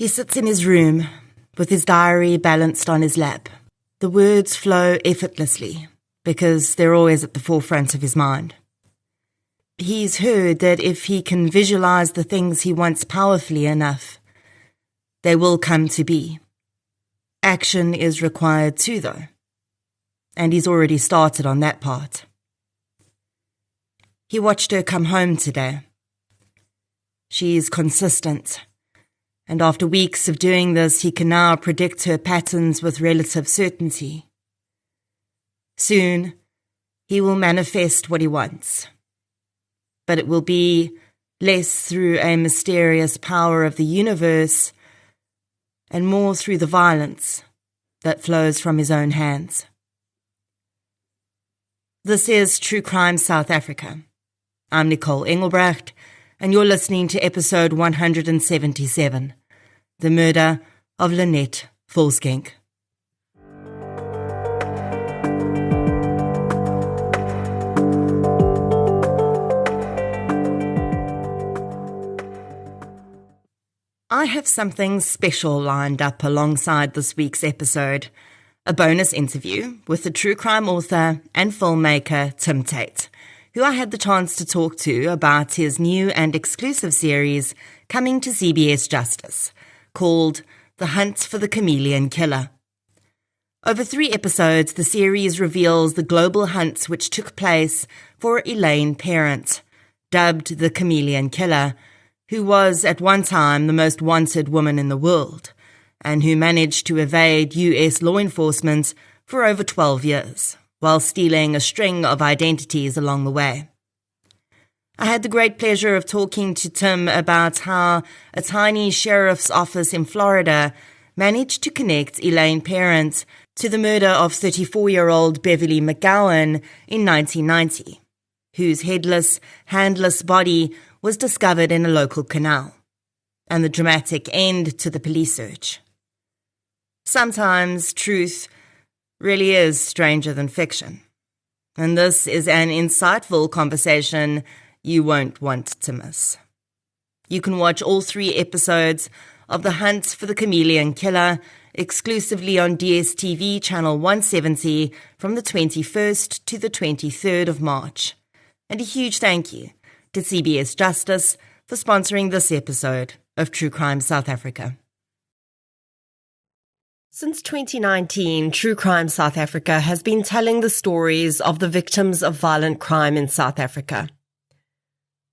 He sits in his room, with his diary balanced on his lap. The words flow effortlessly, because they're always at the forefront of his mind. He's heard that if he can visualize the things he wants powerfully enough, they will come to be. Action is required too, though, and he's already started on that part. He watched her come home today. She's consistent, and after weeks of doing this, he can now predict her patterns with relative certainty. Soon, he will manifest what he wants, but it will be less through a mysterious power of the universe and more through the violence that flows from his own hands. This is True Crime South Africa. I'm Nicole Engelbrecht, and you're listening to episode 177, The Murder of Lynette Volschenk. I have something special lined up alongside this week's episode, a bonus interview with the true crime author and filmmaker Tim Tate, who I had the chance to talk to about his new and exclusive series coming to CBS Justice, called The Hunt for the Chameleon Killer. Over 3 episodes, the series reveals the global hunt which took place for Elaine Parent, dubbed the Chameleon Killer, who was at one time the most wanted woman in the world, and who managed to evade US law enforcement for over 12 years, while stealing a string of identities along the way. I had the great pleasure of talking to Tim about how a tiny sheriff's office in Florida managed to connect Elaine Parent to the murder of 34-year-old Beverly McGowan in 1990, whose headless, handless body was discovered in a local canal, and the dramatic end to the police search. Sometimes truth really is stranger than fiction, and this is an insightful conversation you won't want to miss. You can watch all 3 episodes of The Hunt for the Chameleon Killer exclusively on DSTV channel 170 from the 21st to the 23rd of March. And a huge thank you to CBS Justice for sponsoring this episode of True Crime South Africa. Since 2019, True Crime South Africa has been telling the stories of the victims of violent crime in South Africa.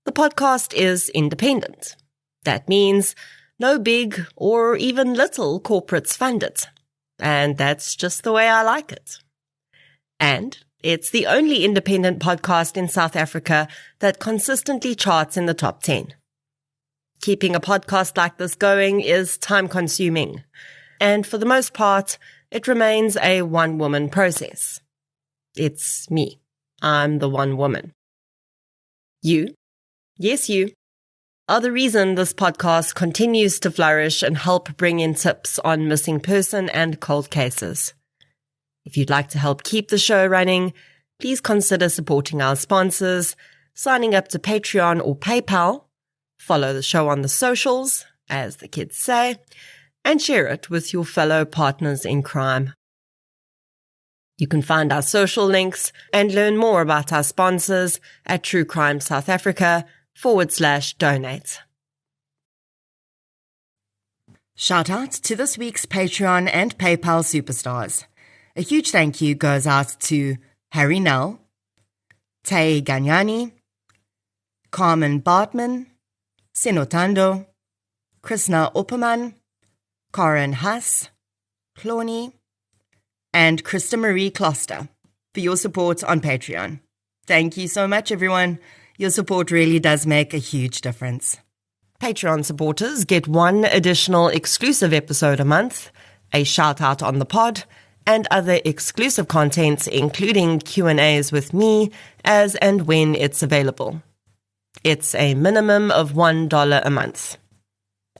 The podcast is independent. That means no big or even little corporates fund it. And that's just the way I like it. And it's the only independent podcast in South Africa that consistently charts in the top 10. Keeping a podcast like this going is time-consuming, and for the most part, it remains a one-woman process. It's me. I'm the one woman. You, yes you, are the reason this podcast continues to flourish and help bring in tips on missing person and cold cases. If you'd like to help keep the show running, please consider supporting our sponsors, signing up to Patreon or PayPal, follow the show on the socials, as the kids say, and share it with your fellow partners in crime. You can find our social links and learn more about our sponsors at True Crime South Africa/donate. Shout out to this week's Patreon and PayPal superstars. A huge thank you goes out to Harry Nell, Tay Ganyani, Carmen Bartman, Senotando, Krishna Opperman, Karen Haas, Cloney, and Krista Marie Kloster for your support on Patreon. Thank you so much, everyone. Your support really does make a huge difference. Patreon supporters get 1 additional exclusive episode a month, a shout-out on the pod, and other exclusive content, including Q&As with me as and when it's available. It's a minimum of $1 a month.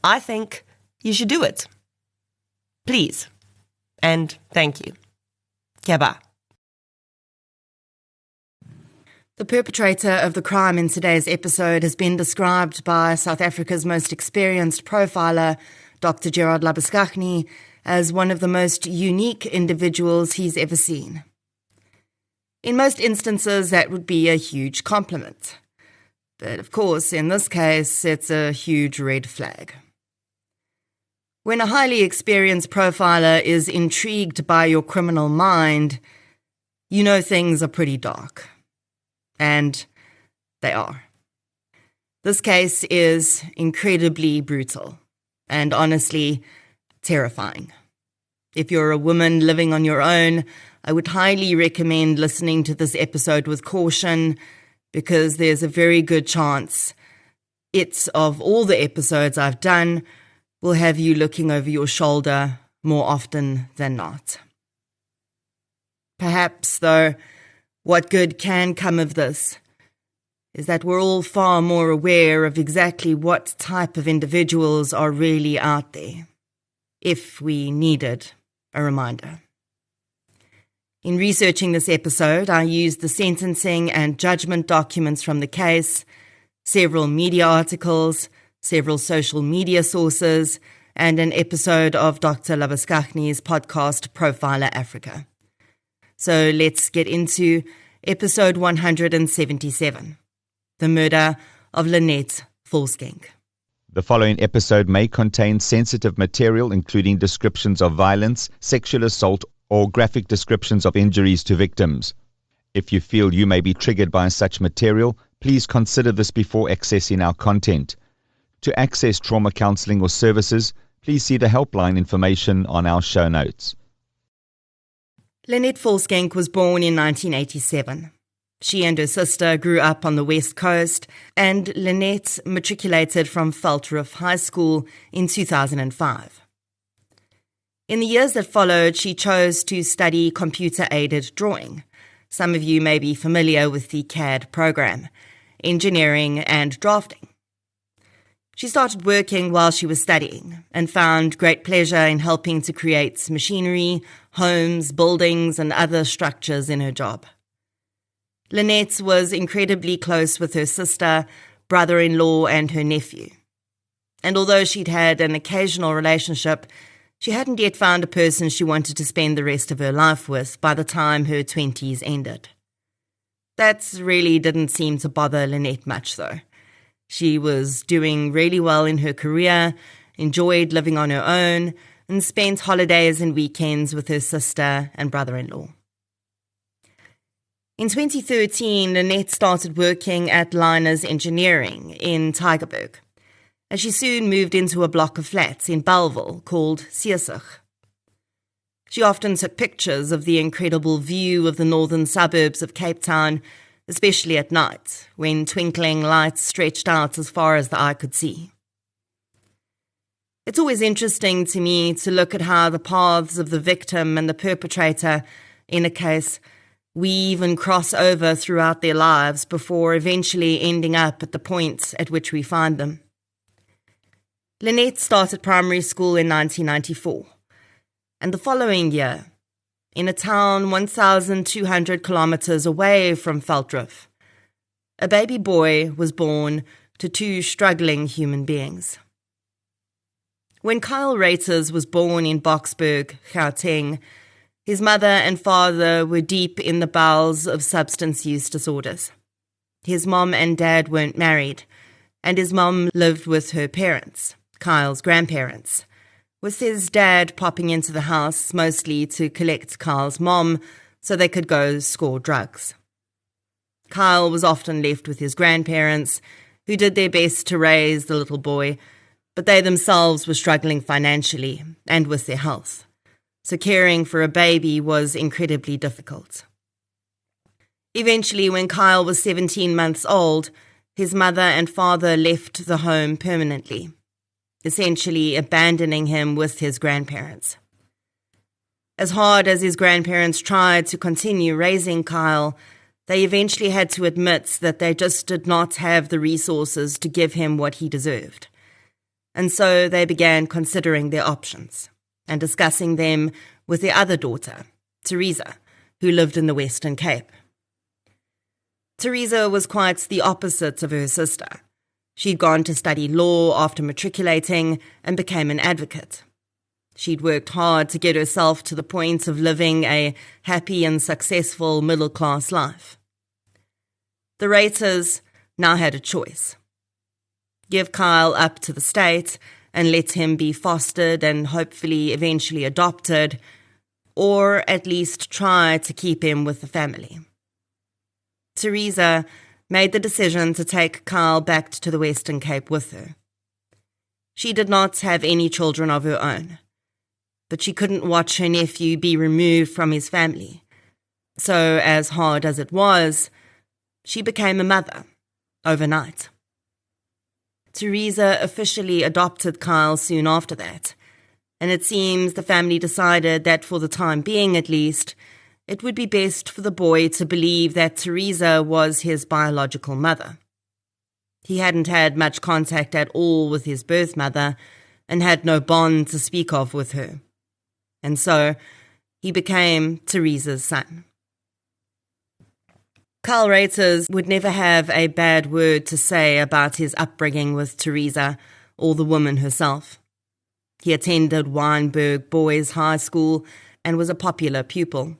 I think you should do it. Please. And thank you. Keba. The perpetrator of the crime in today's episode has been described by South Africa's most experienced profiler, Dr. Gerard Labuschagne as one of the most unique individuals he's ever seen. In most instances, that would be a huge compliment. But of course, in this case, it's a huge red flag. When a highly experienced profiler is intrigued by your criminal mind, you know things are pretty dark. And they are. This case is incredibly brutal and honestly terrifying. If you're a woman living on your own, I would highly recommend listening to this episode with caution, because there's a very good chance it's, of all the episodes I've done, will have you looking over your shoulder more often than not. Perhaps, though, what good can come of this is that we're all far more aware of exactly what type of individuals are really out there, if we needed a reminder. In researching this episode, I used the sentencing and judgment documents from the case, several media articles, several social media sources, and an episode of Dr. Labuschagne's podcast, Profiler Africa. So let's get into episode 177, The Murder of Lynette Volschenk. The following episode may contain sensitive material, including descriptions of violence, sexual assault, or graphic descriptions of injuries to victims. If you feel you may be triggered by such material, please consider this before accessing our content. To access trauma counseling or services, please see the helpline information on our show notes. Lynette Volschenk was born in 1987. She and her sister grew up on the West Coast, and Lynette matriculated from Veldhoek High School in 2005. In the years that followed, she chose to study computer-aided drawing. Some of you may be familiar with the CAD program, engineering and drafting. She started working while she was studying and found great pleasure in helping to create machinery, homes, buildings, and other structures in her job. Lynette was incredibly close with her sister, brother-in-law, and her nephew. And although she'd had an occasional relationship, she hadn't yet found a person she wanted to spend the rest of her life with by the time her 20s ended. That really didn't seem to bother Lynette much, though. She was doing really well in her career, enjoyed living on her own, and spent holidays and weekends with her sister and brother-in-law. In 2013, Lynette started working at Liners Engineering in Tygerberg, and she soon moved into a block of flats in Belleville called Seesig. She often took pictures of the incredible view of the northern suburbs of Cape Town, especially at night, when twinkling lights stretched out as far as the eye could see. It's always interesting to me to look at how the paths of the victim and the perpetrator in a case weave and cross over throughout their lives before eventually ending up at the point at which we find them. Lynette started primary school in 1994, and the following year, in a town 1,200 kilometers away from Veldhoek, a baby boy was born to two struggling human beings. When Kyle Ruiters was born in Boksburg, Gauteng, his mother and father were deep in the bowels of substance use disorders. His mom and dad weren't married, and his mom lived with her parents, Kyle's grandparents, with his dad popping into the house mostly to collect Kyle's mom so they could go score drugs. Kyle was often left with his grandparents, who did their best to raise the little boy, but they themselves were struggling financially and with their health, so caring for a baby was incredibly difficult. Eventually, when Kyle was 17 months old, his mother and father left the home permanently, essentially abandoning him with his grandparents. As hard as his grandparents tried to continue raising Kyle, they eventually had to admit that they just did not have the resources to give him what he deserved. And so they began considering their options and discussing them with their other daughter, Teresa, who lived in the Western Cape. Teresa was quite the opposite of her sister. She'd gone to study law after matriculating and became an advocate. She'd worked hard to get herself to the point of living a happy and successful middle-class life. The Ruiters now had a choice. Give Kyle up to the state and let him be fostered and hopefully eventually adopted, or at least try to keep him with the family. Teresa made the decision to take Kyle back to the Western Cape with her. She did not have any children of her own, but she couldn't watch her nephew be removed from his family. So, as hard as it was, she became a mother overnight. Teresa officially adopted Kyle soon after that, and it seems the family decided that for the time being at least, it would be best for the boy to believe that Teresa was his biological mother. He hadn't had much contact at all with his birth mother and had no bond to speak of with her. And so, he became Teresa's son. Kyle Ruiters would never have a bad word to say about his upbringing with Teresa or the woman herself. He attended Wynberg Boys High School and was a popular pupil.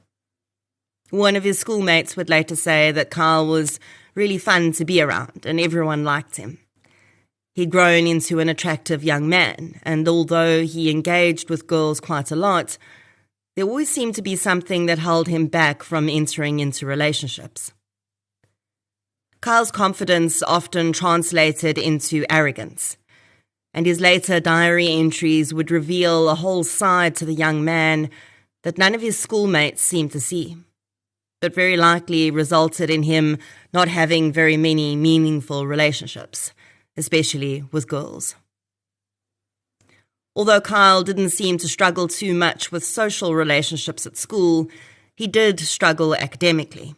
One of his schoolmates would later say that Kyle was really fun to be around and everyone liked him. He'd grown into an attractive young man, and although he engaged with girls quite a lot, there always seemed to be something that held him back from entering into relationships. Kyle's confidence often translated into arrogance, and his later diary entries would reveal a whole side to the young man that none of his schoolmates seemed to see, but very likely resulted in him not having very many meaningful relationships, especially with girls. Although Kyle didn't seem to struggle too much with social relationships at school, he did struggle academically.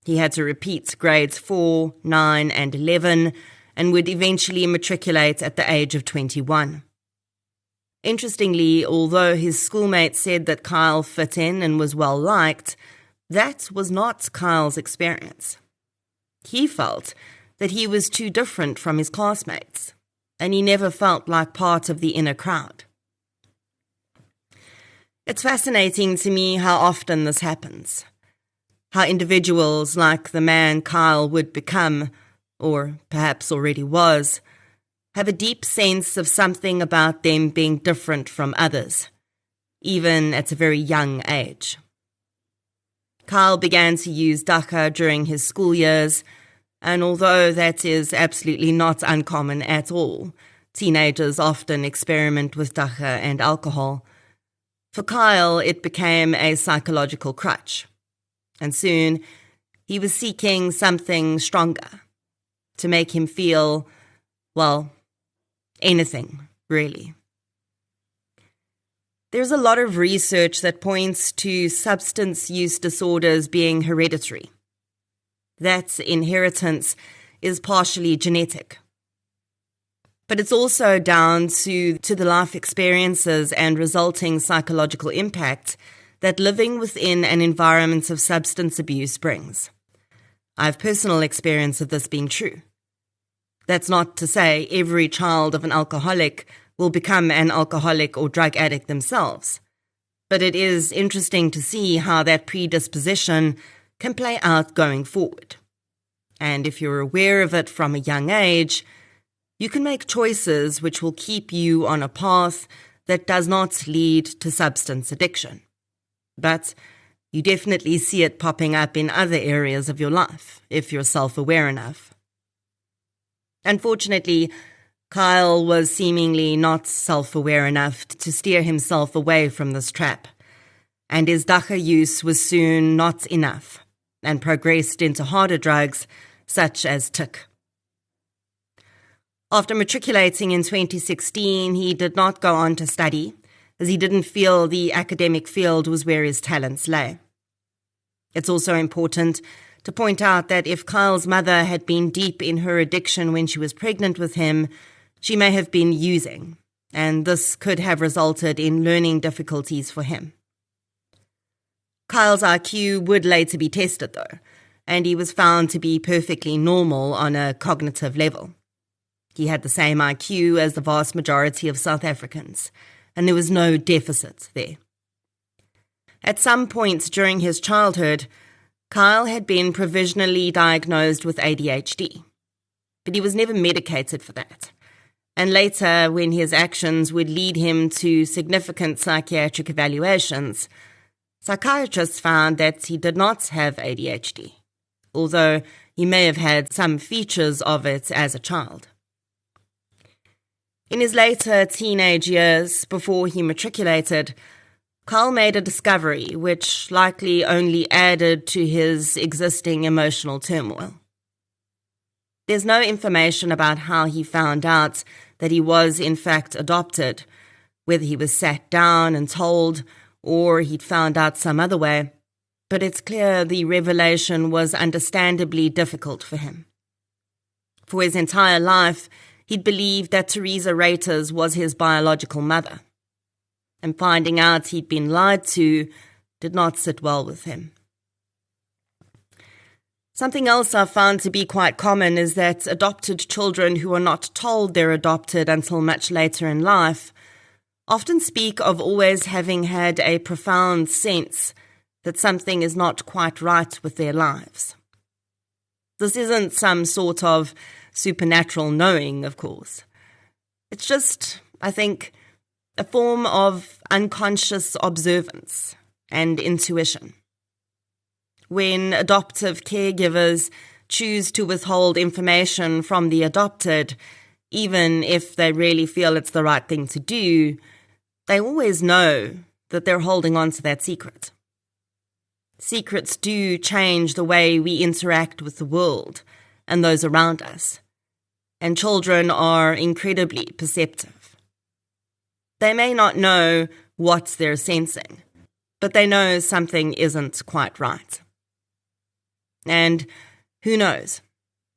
He had to repeat grades 4, 9, and 11, and would eventually matriculate at the age of 21. Interestingly, although his schoolmates said that Kyle fit in and was well liked, that was not Kyle's experience. He felt that he was too different from his classmates, and he never felt like part of the inner crowd. It's fascinating to me how often this happens. How individuals like the man Kyle would become, or perhaps already was, have a deep sense of something about them being different from others, even at a very young age. Kyle began to use dagga during his school years, and although that is absolutely not uncommon at all, teenagers often experiment with dagga and alcohol, for Kyle it became a psychological crutch. And soon, he was seeking something stronger to make him feel, well, anything, really. There's a lot of research that points to substance use disorders being hereditary. That inheritance is partially genetic. But it's also down to the life experiences and resulting psychological impact that living within an environment of substance abuse brings. I have personal experience of this being true. That's not to say every child of an alcoholic will become an alcoholic or drug addict themselves, but it is interesting to see how that predisposition can play out going forward. And if you're aware of it from a young age, you can make choices which will keep you on a path that does not lead to substance addiction. But you definitely see it popping up in other areas of your life, if you're self-aware enough. Unfortunately, Kyle was seemingly not self-aware enough to steer himself away from this trap, and his dagga use was soon not enough, and progressed into harder drugs such as tik. After matriculating in 2016, he did not go on to study, as he didn't feel the academic field was where his talents lay. It's also important to point out that if Kyle's mother had been deep in her addiction when she was pregnant with him, she may have been using, and this could have resulted in learning difficulties for him. Kyle's IQ would later be tested though, and he was found to be perfectly normal on a cognitive level. He had the same IQ as the vast majority of South Africans, and there was no deficit there. At some points during his childhood, Kyle had been provisionally diagnosed with ADHD, but he was never medicated for that. And later, when his actions would lead him to significant psychiatric evaluations, psychiatrists found that he did not have ADHD, although he may have had some features of it as a child. In his later teenage years, before he matriculated, Kyle made a discovery which likely only added to his existing emotional turmoil. There's no information about how he found out that he was in fact adopted, whether he was sat down and told or he'd found out some other way, but it's clear the revelation was understandably difficult for him. For his entire life, he'd believed that Teresa Ruiters was his biological mother, and finding out he'd been lied to did not sit well with him. Something else I've found to be quite common is that adopted children who are not told they're adopted until much later in life often speak of always having had a profound sense that something is not quite right with their lives. This isn't some sort of supernatural knowing, of course. It's just, I think, a form of unconscious observance and intuition. When adoptive caregivers choose to withhold information from the adopted, even if they really feel it's the right thing to do, they always know that they're holding on to that secret. Secrets do change the way we interact with the world and those around us, and children are incredibly perceptive. They may not know what they're sensing, but they know something isn't quite right. And who knows,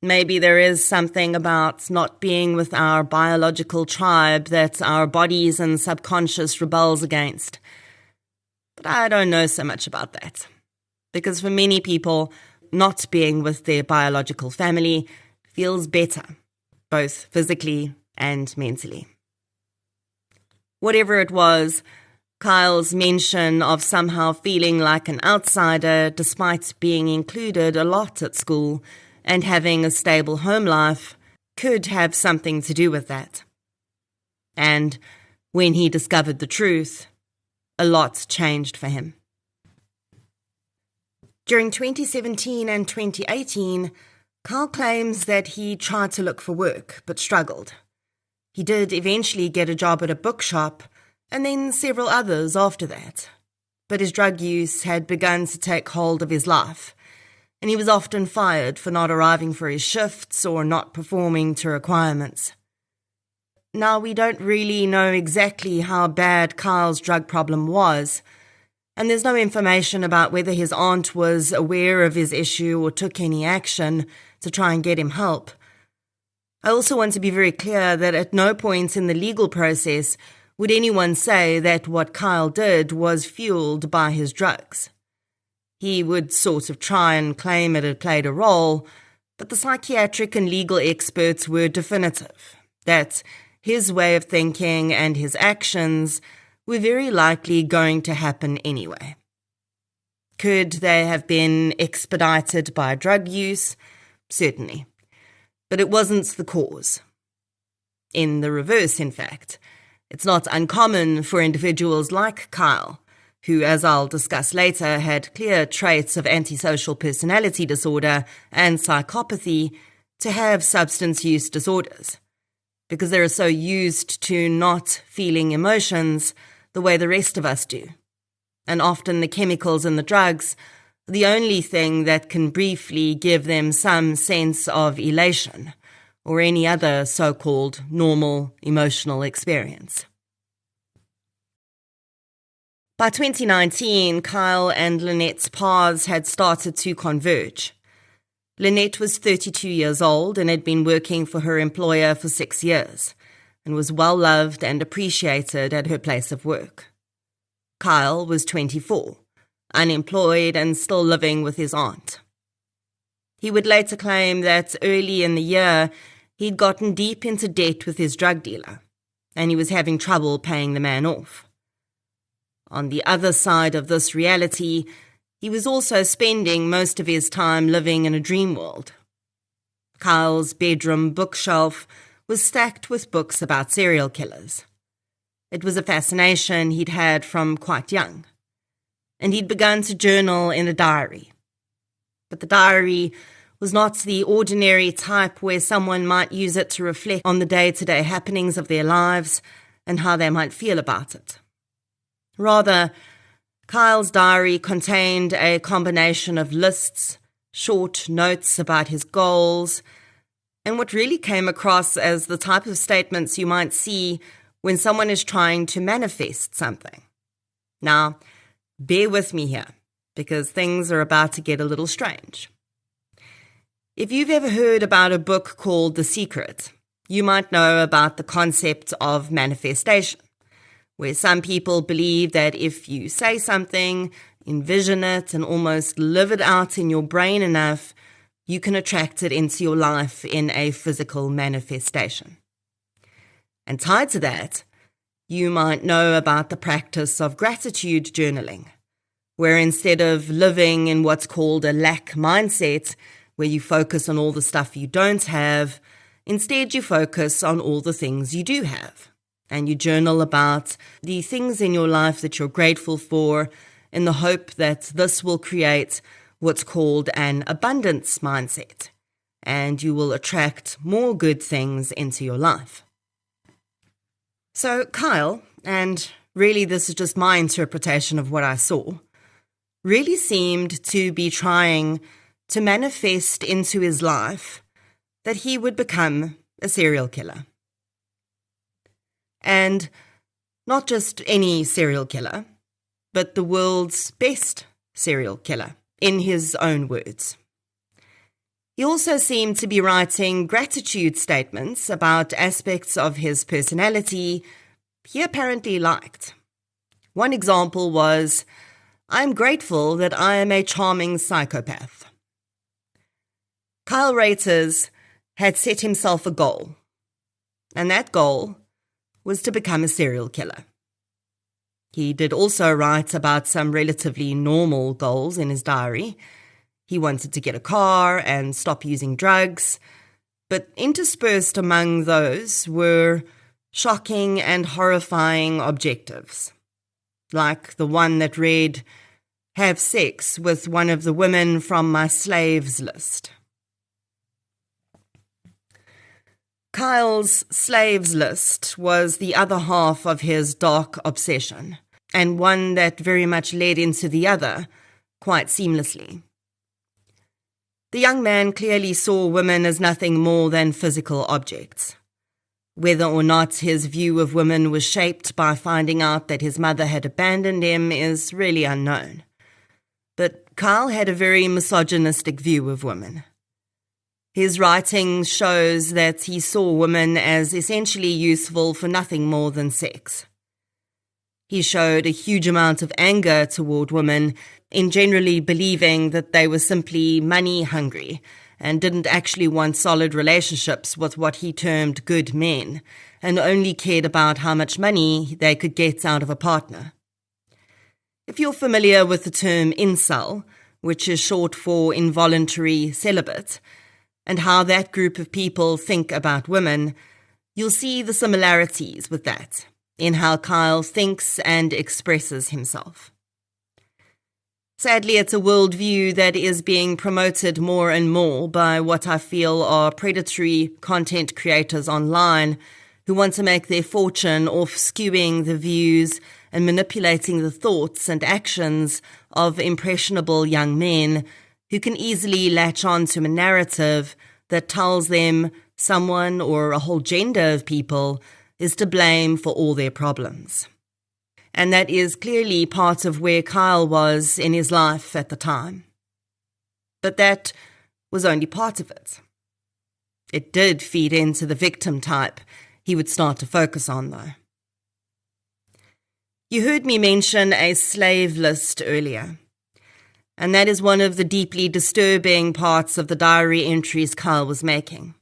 maybe there is something about not being with our biological tribe that our bodies and subconscious rebels against. But I don't know so much about that, because for many people, not being with their biological family feels better, both physically and mentally. Whatever it was, Kyle's mention of somehow feeling like an outsider despite being included a lot at school and having a stable home life could have something to do with that. And when he discovered the truth, a lot changed for him. During 2017 and 2018, Kyle claims that he tried to look for work but struggled. He did eventually get a job at a bookshop, and then several others after that. But his drug use had begun to take hold of his life, and he was often fired for not arriving for his shifts or not performing to requirements. Now, we don't really know exactly how bad Kyle's drug problem was, and there's no information about whether his aunt was aware of his issue or took any action to try and get him help. I also want to be very clear that at no point in the legal process would anyone say that what Kyle did was fueled by his drugs. He would sort of try and claim it had played a role, but the psychiatric and legal experts were definitive that his way of thinking and his actions were very likely going to happen anyway. Could they have been expedited by drug use? Certainly. But it wasn't the cause. In the reverse, in fact. It's not uncommon for individuals like Kyle, who, as I'll discuss later, had clear traits of antisocial personality disorder and psychopathy, to have substance use disorders, because they're so used to not feeling emotions the way the rest of us do. And often the chemicals in the drugs are the only thing that can briefly give them some sense of elation, or any other so-called normal emotional experience. By 2019, Kyle and Lynette's paths had started to converge. Lynette was 32 years old and had been working for her employer for 6 years, and was well-loved and appreciated at her place of work. Kyle was 24, unemployed and still living with his aunt. He would later claim that early in the year, He'd gotten deep into debt with his drug dealer, and he was having trouble paying the man off. On the other side of this reality, he was also spending most of his time living in a dream world. Kyle's bedroom bookshelf was stacked with books about serial killers. It was a fascination he'd had from quite young, and he'd begun to journal in a diary. But the diary was not the ordinary type where someone might use it to reflect on the day-to-day happenings of their lives and how they might feel about it. Rather, Kyle's diary contained a combination of lists, short notes about his goals, and what really came across as the type of statements you might see when someone is trying to manifest something. Now, bear with me here, because things are about to get a little strange. If you've ever heard about a book called The Secret, you might know about the concept of manifestation, where some people believe that if you say something, envision it, and almost live it out in your brain enough, you can attract it into your life in a physical manifestation. And tied to that, you might know about the practice of gratitude journaling, where instead of living in what's called a lack mindset, where you focus on all the stuff you don't have, instead you focus on all the things you do have. And you journal about the things in your life that you're grateful for in the hope that this will create what's called an abundance mindset, and you will attract more good things into your life. So Kyle, and really this is just my interpretation of what I saw, really seemed to be trying to manifest into his life that he would become a serial killer. And not just any serial killer, but the world's best serial killer, in his own words. He also seemed to be writing gratitude statements about aspects of his personality he apparently liked. One example was, "I'm grateful that I am a charming psychopath." Kyle Ruiters had set himself a goal, and that goal was to become a serial killer. He did also write about some relatively normal goals in his diary. He wanted to get a car and stop using drugs, but interspersed among those were shocking and horrifying objectives, like the one that read, "Have sex with one of the women from my slaves list." Kyle's slaves list was the other half of his dark obsession, and one that very much led into the other quite seamlessly. The young man clearly saw women as nothing more than physical objects. Whether or not his view of women was shaped by finding out that his mother had abandoned him is really unknown. But Kyle had a very misogynistic view of women. His writing shows that he saw women as essentially useful for nothing more than sex. He showed a huge amount of anger toward women in generally believing that they were simply money hungry and didn't actually want solid relationships with what he termed good men, and only cared about how much money they could get out of a partner. If you're familiar with the term incel, which is short for involuntary celibate, and how that group of people think about women, you'll see the similarities with that in how Kyle thinks and expresses himself. Sadly, it's a worldview that is being promoted more and more by what I feel are predatory content creators online who want to make their fortune off skewing the views and manipulating the thoughts and actions of impressionable young men who can easily latch on to a narrative that tells them someone or a whole gender of people is to blame for all their problems. And that is clearly part of where Kyle was in his life at the time. But that was only part of it. It did feed into the victim type he would start to focus on, though. You heard me mention a slave list earlier, and that is one of the deeply disturbing parts of the diary entries Kyle was making.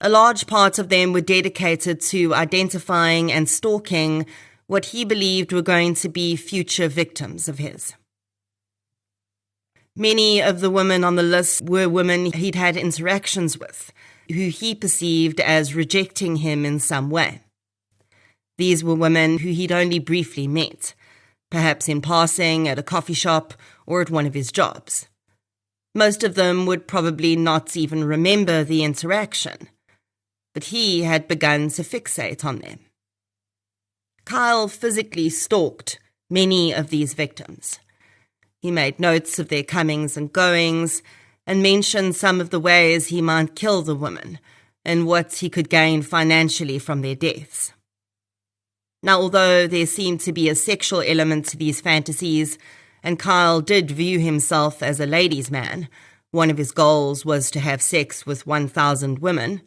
A large part of them were dedicated to identifying and stalking what he believed were going to be future victims of his. Many of the women on the list were women he'd had interactions with, who he perceived as rejecting him in some way. These were women who he'd only briefly met, perhaps in passing at a coffee shop or at one of his jobs. Most of them would probably not even remember the interaction, but he had begun to fixate on them. Kyle physically stalked many of these victims. He made notes of their comings and goings and mentioned some of the ways he might kill the women and what he could gain financially from their deaths. Now, although there seemed to be a sexual element to these fantasies, and Kyle did view himself as a ladies' man, one of his goals was to have sex with 1,000 women,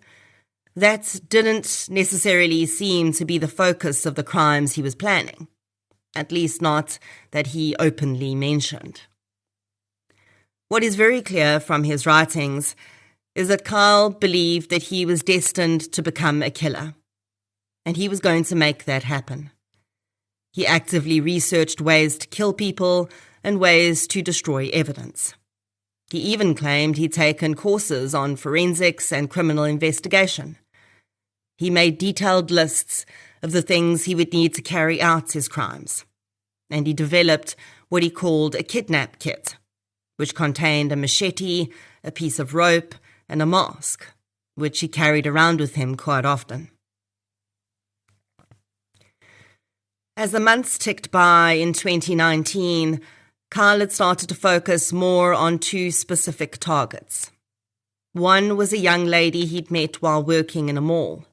that didn't necessarily seem to be the focus of the crimes he was planning, at least not that he openly mentioned. What is very clear from his writings is that Kyle believed that he was destined to become a killer, and he was going to make that happen. He actively researched ways to kill people and ways to destroy evidence. He even claimed he'd taken courses on forensics and criminal investigation. He made detailed lists of the things he would need to carry out his crimes, and he developed what he called a kidnap kit, which contained a machete, a piece of rope, and a mask, which he carried around with him quite often. As the months ticked by in 2019, Kyle had started to focus more on two specific targets. One was a young lady he'd met while working in a mall.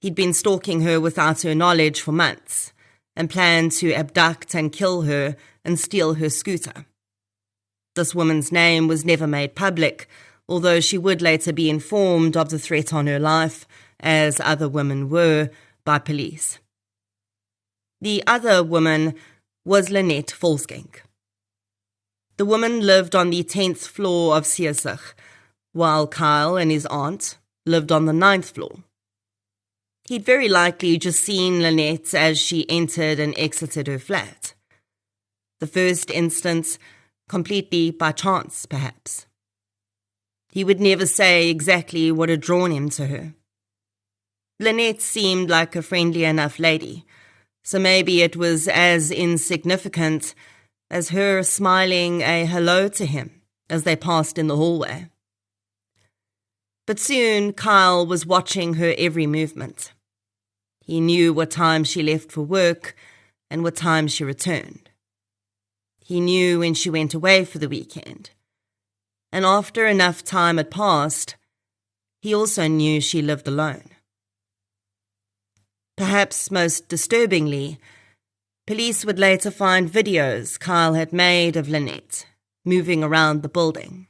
He'd been stalking her without her knowledge for months and planned to abduct and kill her and steal her scooter. This woman's name was never made public, although she would later be informed of the threat on her life, as other women were, by police. The other woman was Lynette Volschenk. The woman lived on the 10th floor of Disposing, while Kyle and his aunt lived on the 9th floor. He'd very likely just seen Lynette as she entered and exited her flat. The first instance, completely by chance, perhaps. He would never say exactly what had drawn him to her. Lynette seemed like a friendly enough lady, so maybe it was as insignificant as her smiling a hello to him as they passed in the hallway. But soon Kyle was watching her every movement. He knew what time she left for work and what time she returned. He knew when she went away for the weekend. And after enough time had passed, he also knew she lived alone. Perhaps most disturbingly, police would later find videos Kyle had made of Lynette moving around the building.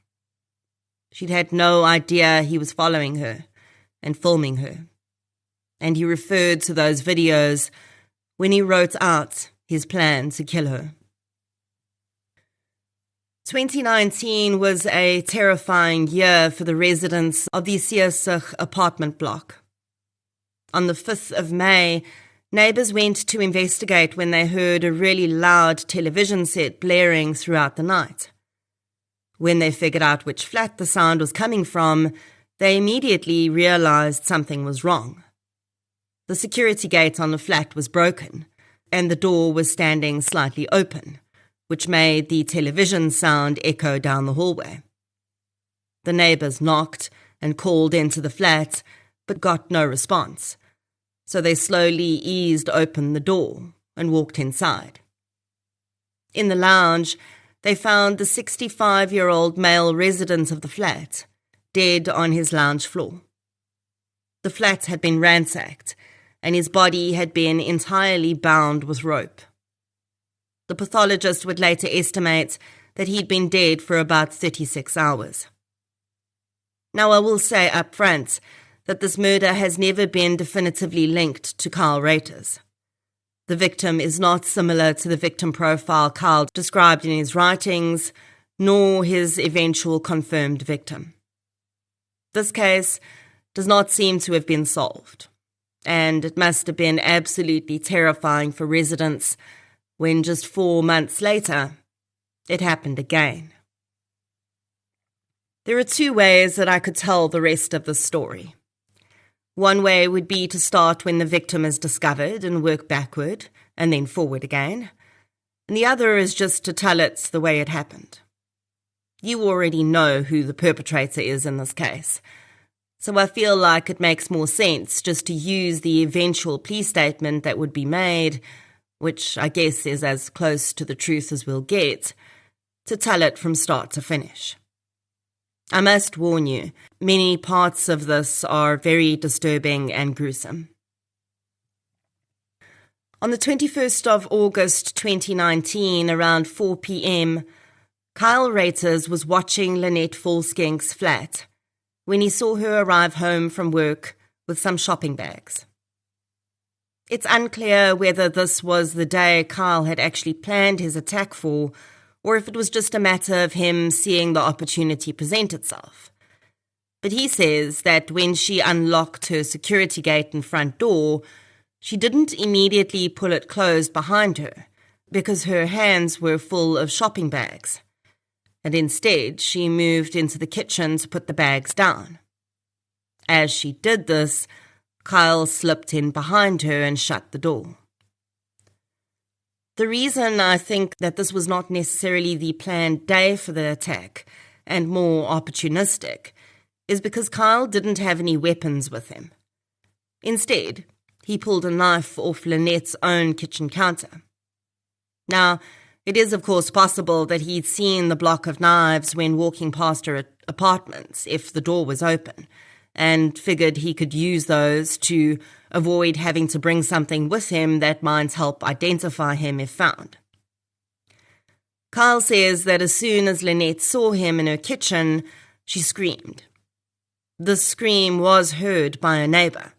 She'd had no idea he was following her and filming her, and he referred to those videos when he wrote out his plan to kill her. 2019 was a terrifying year for the residents of the Disposing apartment block. On the 5th of May, neighbours went to investigate when they heard a really loud television set blaring throughout the night. When they figured out which flat the sound was coming from, they immediately realised something was wrong. The security gate on the flat was broken, and the door was standing slightly open, which made the television sound echo down the hallway. The neighbours knocked and called into the flat, but got no response, so they slowly eased open the door and walked inside. In the lounge, they found the 65-year-old male resident of the flat, dead on his lounge floor. The flat had been ransacked, and his body had been entirely bound with rope. The pathologist would later estimate that he'd been dead for about 36 hours. Now, I will say up front that this murder has never been definitively linked to Kyle Ruiters. The victim is not similar to the victim profile Kyle described in his writings, nor his eventual confirmed victim. This case does not seem to have been solved, and it must have been absolutely terrifying for residents when just 4 months later, it happened again. There are 2 ways that I could tell the rest of the story. One way would be to start when the victim is discovered and work backward and then forward again, and the other is just to tell it the way it happened. You already know who the perpetrator is in this case, so I feel like it makes more sense just to use the eventual plea statement that would be made, which I guess is as close to the truth as we'll get, to tell it from start to finish. I must warn you, many parts of this are very disturbing and gruesome. On the 21st of August 2019, around 4 p.m., Kyle Ruiters was watching Lynette Volschenk's flat when he saw her arrive home from work with some shopping bags. It's unclear whether this was the day Kyle had actually planned his attack for, or if it was just a matter of him seeing the opportunity present itself. But he says that when she unlocked her security gate and front door, she didn't immediately pull it closed behind her because her hands were full of shopping bags, and instead she moved into the kitchen to put the bags down. As she did this, Kyle slipped in behind her and shut the door. The reason I think that this was not necessarily the planned day for the attack, and more opportunistic, is because Kyle didn't have any weapons with him. Instead, he pulled a knife off Lynette's own kitchen counter. Now, it is of course possible that he'd seen the block of knives when walking past her apartment if the door was open, and figured he could use those to avoid having to bring something with him that might help identify him if found. Kyle says that as soon as Lynette saw him in her kitchen, she screamed. This scream was heard by a neighbour,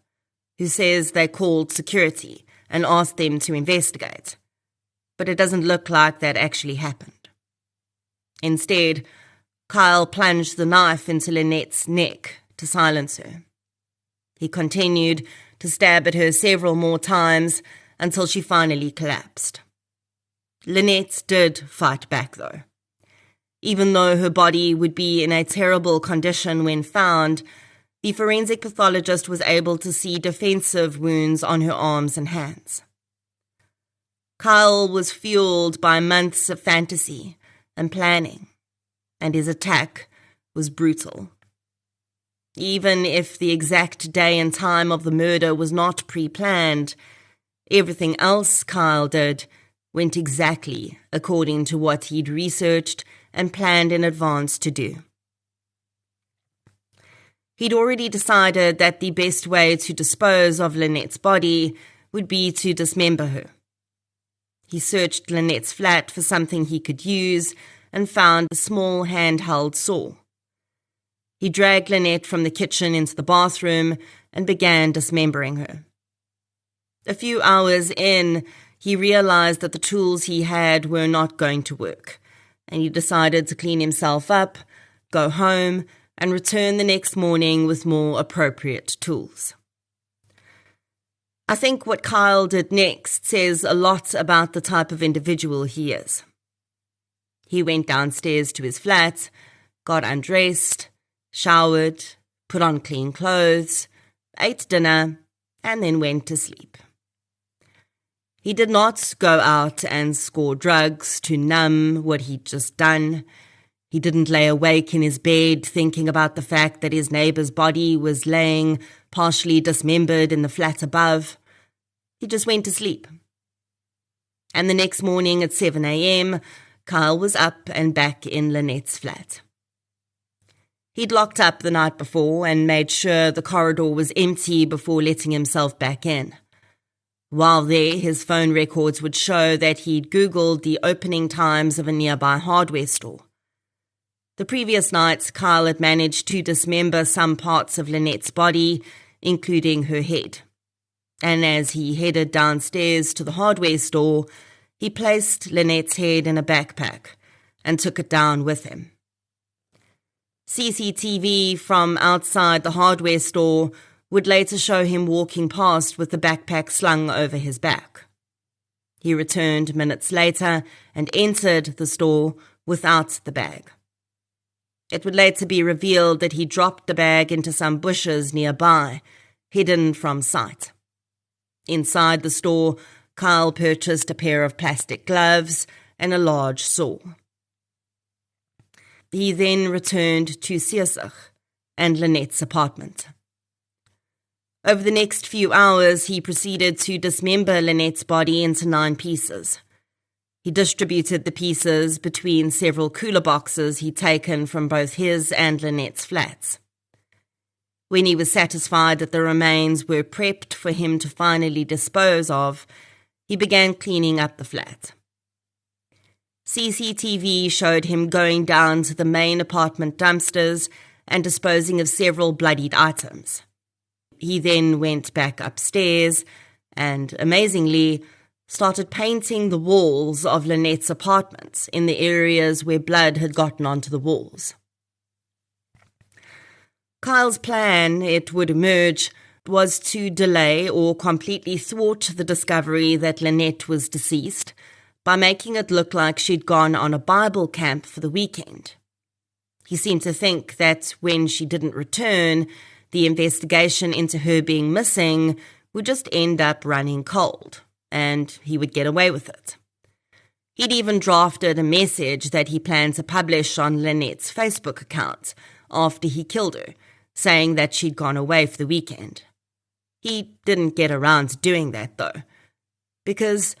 who says they called security and asked them to investigate, but it doesn't look like that actually happened. Instead, Kyle plunged the knife into Lynette's neck to silence her. He continued to stab at her several more times until she finally collapsed. Lynette did fight back, though. Even though her body would be in a terrible condition when found, the forensic pathologist was able to see defensive wounds on her arms and hands. Kyle was fueled by months of fantasy and planning, and his attack was brutal. Even if the exact day and time of the murder was not pre-planned, everything else Kyle did went exactly according to what he'd researched and planned in advance to do. He'd already decided that the best way to dispose of Lynette's body would be to dismember her. He searched Lynette's flat for something he could use and found a small handheld saw. He dragged Lynette from the kitchen into the bathroom and began dismembering her. A few hours in, he realized that the tools he had were not going to work, and he decided to clean himself up, go home, and return the next morning with more appropriate tools. I think what Kyle did next says a lot about the type of individual he is. He went downstairs to his flat, got undressed, showered, put on clean clothes, ate dinner, and then went to sleep. He did not go out and score drugs to numb what he'd just done. He didn't lay awake in his bed thinking about the fact that his neighbour's body was laying partially dismembered in the flat above. He just went to sleep. And the next morning at 7 a.m., Kyle was up and back in Lynette's flat. He'd locked up the night before and made sure the corridor was empty before letting himself back in. While there, his phone records would show that he'd Googled the opening times of a nearby hardware store. The previous night, Kyle had managed to dismember some parts of Lynette's body, including her head. And as he headed downstairs to the hardware store, he placed Lynette's head in a backpack and took it down with him. CCTV from outside the hardware store would later show him walking past with the backpack slung over his back. He returned minutes later and entered the store without the bag. It would later be revealed that he dropped the bag into some bushes nearby, hidden from sight. Inside the store, Kyle purchased a pair of plastic gloves and a large saw. He then returned to Disposing and Lynette's apartment. Over the next few hours, he proceeded to dismember Lynette's body into 9 pieces. He distributed the pieces between several cooler boxes he'd taken from both his and Lynette's flats. When he was satisfied that the remains were prepped for him to finally dispose of, he began cleaning up the flat. CCTV showed him going down to the main apartment dumpsters and disposing of several bloodied items. He then went back upstairs and, amazingly, started painting the walls of Lynette's apartment in the areas where blood had gotten onto the walls. Kyle's plan, it would emerge, was to delay or completely thwart the discovery that Lynette was deceased by making it look like she'd gone on a Bible camp for the weekend. He seemed to think that when she didn't return, the investigation into her being missing would just end up running cold, and he would get away with it. He'd even drafted a message that he planned to publish on Lynette's Facebook account after he killed her, saying that she'd gone away for the weekend. He didn't get around to doing that, though, because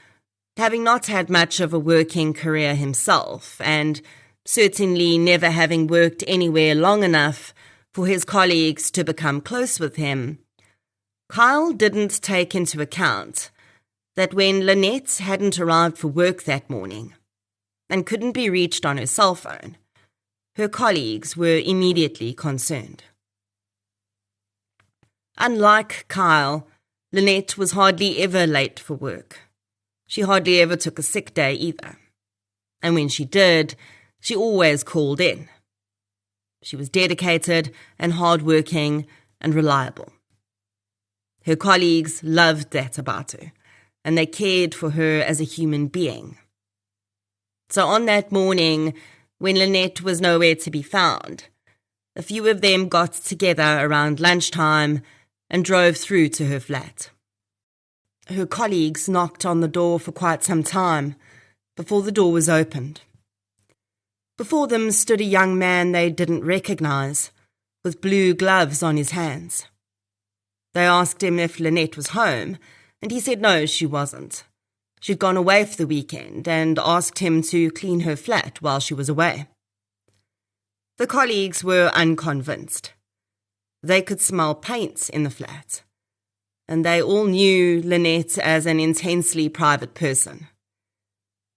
having not had much of a working career himself, and certainly never having worked anywhere long enough for his colleagues to become close with him, Kyle didn't take into account that when Lynette hadn't arrived for work that morning and couldn't be reached on her cell phone, her colleagues were immediately concerned. Unlike Kyle, Lynette was hardly ever late for work. She hardly ever took a sick day either. And when she did, she always called in. She was dedicated and hardworking and reliable. Her colleagues loved that about her, and they cared for her as a human being. So on that morning, when Lynette was nowhere to be found, a few of them got together around lunchtime and drove through to her flat. Her colleagues knocked on the door for quite some time before the door was opened. Before them stood a young man they didn't recognize, with blue gloves on his hands. They asked him if Lynette was home, and he said no, she wasn't. She'd gone away for the weekend and asked him to clean her flat while she was away. The colleagues were unconvinced. They could smell paint in the flat, and they all knew Lynette as an intensely private person.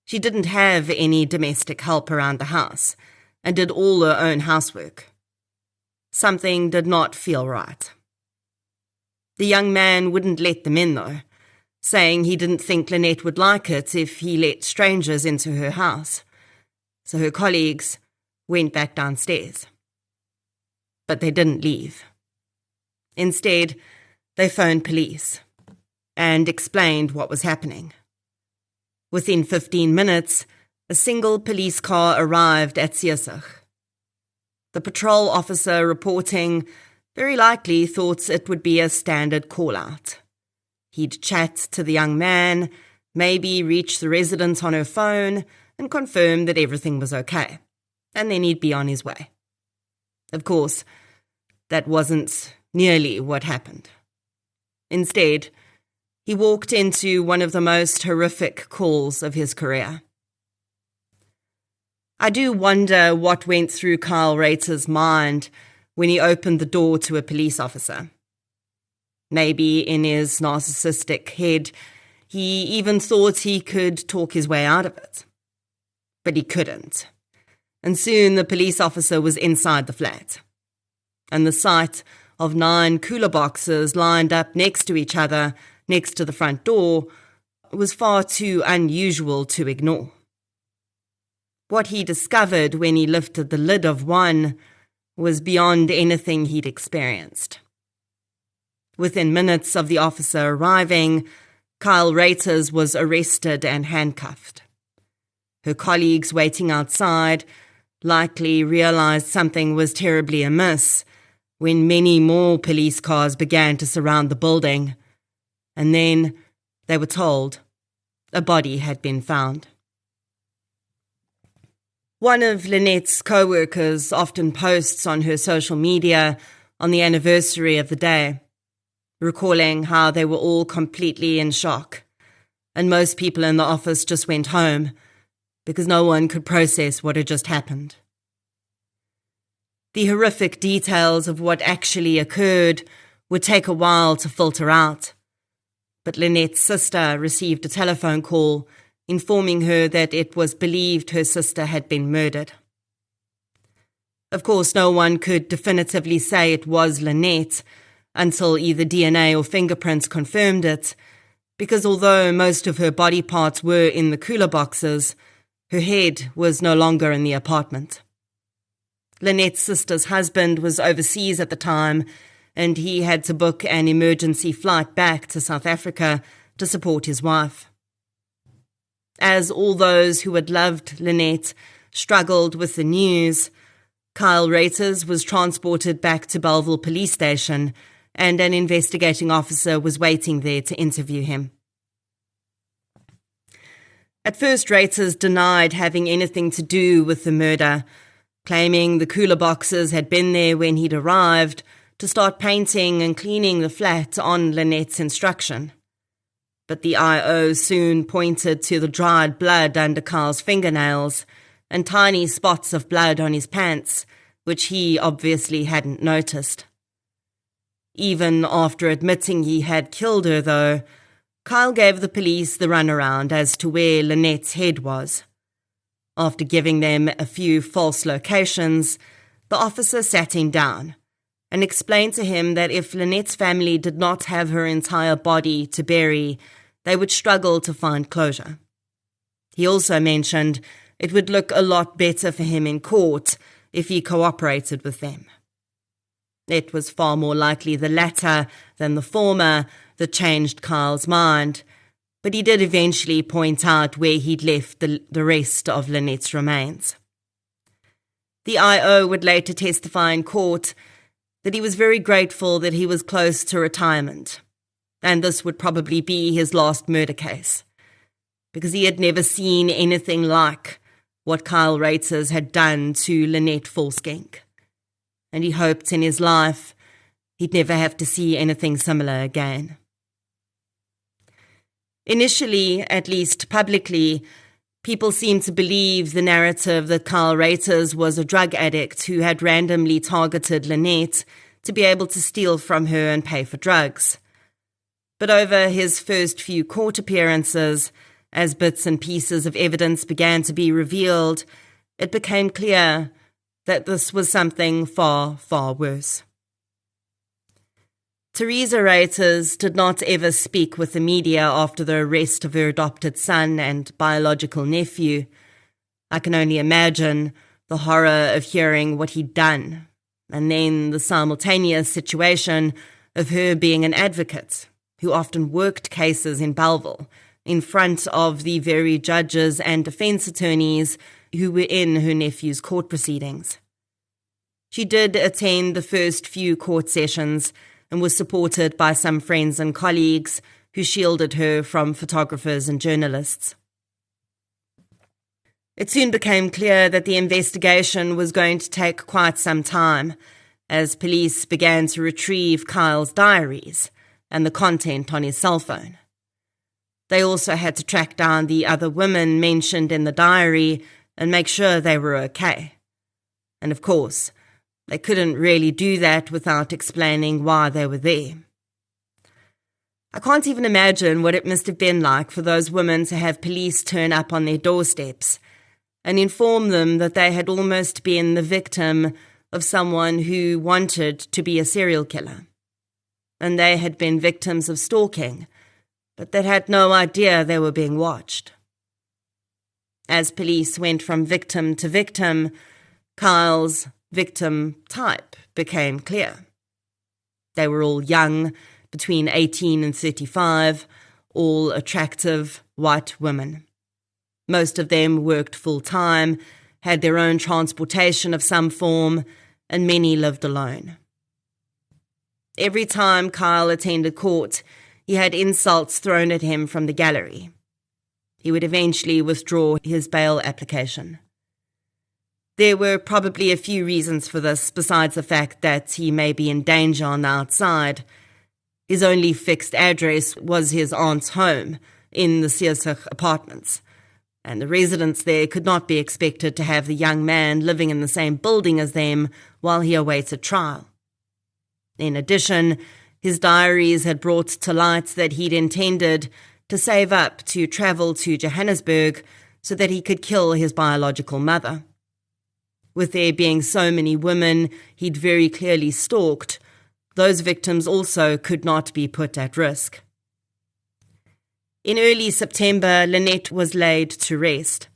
She didn't have any domestic help around the house and did all her own housework. Something did not feel right. The young man wouldn't let them in, though, saying he didn't think Lynette would like it if he let strangers into her house. So her colleagues went back downstairs. But they didn't leave. Instead, they phoned police and explained what was happening. Within 15 minutes, a single police car arrived at Disposing. The patrol officer reporting very likely thought it would be a standard call-out. He'd chat to the young man, maybe reach the resident on her phone and confirm that everything was okay, and then he'd be on his way. Of course, that wasn't nearly what happened. Instead, he walked into one of the most horrific calls of his career. I do wonder what went through Kyle Ruiters' mind when he opened the door to a police officer. Maybe in his narcissistic head, he even thought he could talk his way out of it. But he couldn't. And soon the police officer was inside the flat. And the sight of 9 cooler boxes lined up next to each other, next to the front door, was far too unusual to ignore. What he discovered when he lifted the lid of one was beyond anything he'd experienced. Within minutes of the officer arriving, Kyle Ruiters was arrested and handcuffed. Her colleagues waiting outside likely realized something was terribly amiss when many more police cars began to surround the building, and then they were told a body had been found. One of Lynette's co-workers often posts on her social media on the anniversary of the day, recalling how they were all completely in shock, and most people in the office just went home because no one could process what had just happened. The horrific details of what actually occurred would take a while to filter out, but Lynette's sister received a telephone call informing her that it was believed her sister had been murdered. Of course, no one could definitively say it was Lynette until either DNA or fingerprints confirmed it, because although most of her body parts were in the cooler boxes, her head was no longer in the apartment. Lynette's sister's husband was overseas at the time, and he had to book an emergency flight back to South Africa to support his wife. As all those who had loved Lynette struggled with the news, Kyle Ruiters was transported back to Bellville Police Station, and an investigating officer was waiting there to interview him. At first, Ruiters denied having anything to do with the murder, claiming the cooler boxes had been there when he'd arrived to start painting and cleaning the flat on Lynette's instruction. But the IO soon pointed to the dried blood under Kyle's fingernails and tiny spots of blood on his pants, which he obviously hadn't noticed. Even after admitting he had killed her, though, Kyle gave the police the runaround as to where Lynette's head was. After giving them a few false locations, the officer sat him down and explained to him that if Lynette's family did not have her entire body to bury, they would struggle to find closure. He also mentioned it would look a lot better for him in court if he cooperated with them. It was far more likely the latter than the former that changed Kyle's mind, but he did eventually point out where he'd left the rest of Lynette's remains. The IO would later testify in court that he was very grateful that he was close to retirement, and this would probably be his last murder case, because he had never seen anything like what Kyle Ruiters had done to Lynette Volschenk, and he hoped in his life he'd never have to see anything similar again. Initially, at least publicly, people seemed to believe the narrative that Kyle Ruiters was a drug addict who had randomly targeted Lynette to be able to steal from her and pay for drugs. But over his first few court appearances, as bits and pieces of evidence began to be revealed, it became clear that this was something far, far worse. Teresa Ruiters did not ever speak with the media after the arrest of her adopted son and biological nephew. I can only imagine the horror of hearing what he'd done, and then the simultaneous situation of her being an advocate who often worked cases in Bellville in front of the very judges and defense attorneys who were in her nephew's court proceedings. She did attend the first few court sessions and was supported by some friends and colleagues who shielded her from photographers and journalists. It soon became clear that the investigation was going to take quite some time, as police began to retrieve Kyle's diaries and the content on his cell phone. They also had to track down the other women mentioned in the diary and make sure they were okay. And of course, they couldn't really do that without explaining why they were there. I can't even imagine what it must have been like for those women to have police turn up on their doorsteps and inform them that they had almost been the victim of someone who wanted to be a serial killer. And they had been victims of stalking, but they had no idea they were being watched. As police went from victim to victim, Kyle's victim type became clear. They were all young, between 18 and 35, all attractive white women. Most of them worked full-time, had their own transportation of some form, and many lived alone. Every time Kyle attended court, he had insults thrown at him from the gallery. He would eventually withdraw his bail application. There were probably a few reasons for this, besides the fact that he may be in danger on the outside. His only fixed address was his aunt's home in the Seersich apartments, and the residents there could not be expected to have the young man living in the same building as them while he awaited trial. In addition, his diaries had brought to light that he'd intended to save up to travel to Johannesburg so that he could kill his biological mother. With there being so many women he'd very clearly stalked, those victims also could not be put at risk. In early September, Lynette was laid to rest.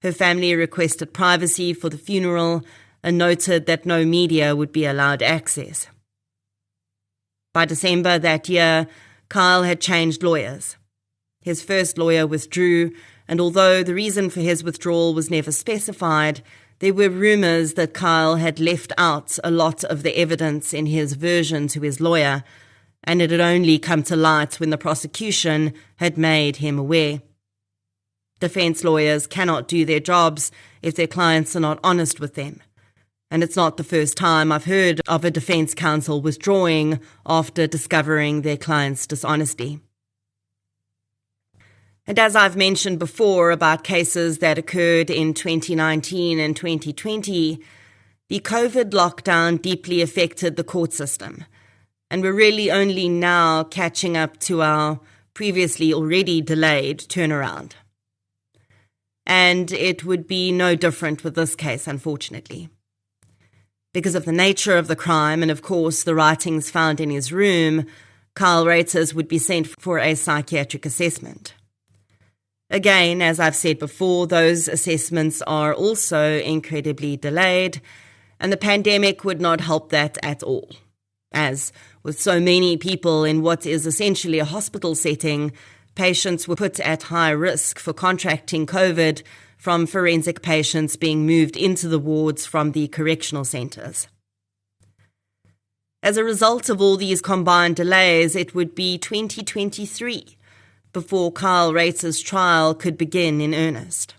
Her family requested privacy for the funeral and noted that no media would be allowed access. By December that year, Kyle had changed lawyers. His first lawyer withdrew, and although the reason for his withdrawal was never specified, there were rumours that Kyle had left out a lot of the evidence in his version to his lawyer, and it had only come to light when the prosecution had made him aware. Defence lawyers cannot do their jobs if their clients are not honest with them, and it's not the first time I've heard of a defence counsel withdrawing after discovering their client's dishonesty. And as I've mentioned before about cases that occurred in 2019 and 2020, the COVID lockdown deeply affected the court system, and we're really only now catching up to our previously already delayed turnaround. And it would be no different with this case, unfortunately. Because of the nature of the crime and, of course, the writings found in his room, Kyle Ruiters would be sent for a psychiatric assessment. Again, as I've said before, those assessments are also incredibly delayed, and the pandemic would not help that at all. As with so many people in what is essentially a hospital setting, patients were put at high risk for contracting COVID from forensic patients being moved into the wards from the correctional centres. As a result of all these combined delays, it would be 2023 before Kyle Ruiters' trial could begin in earnest.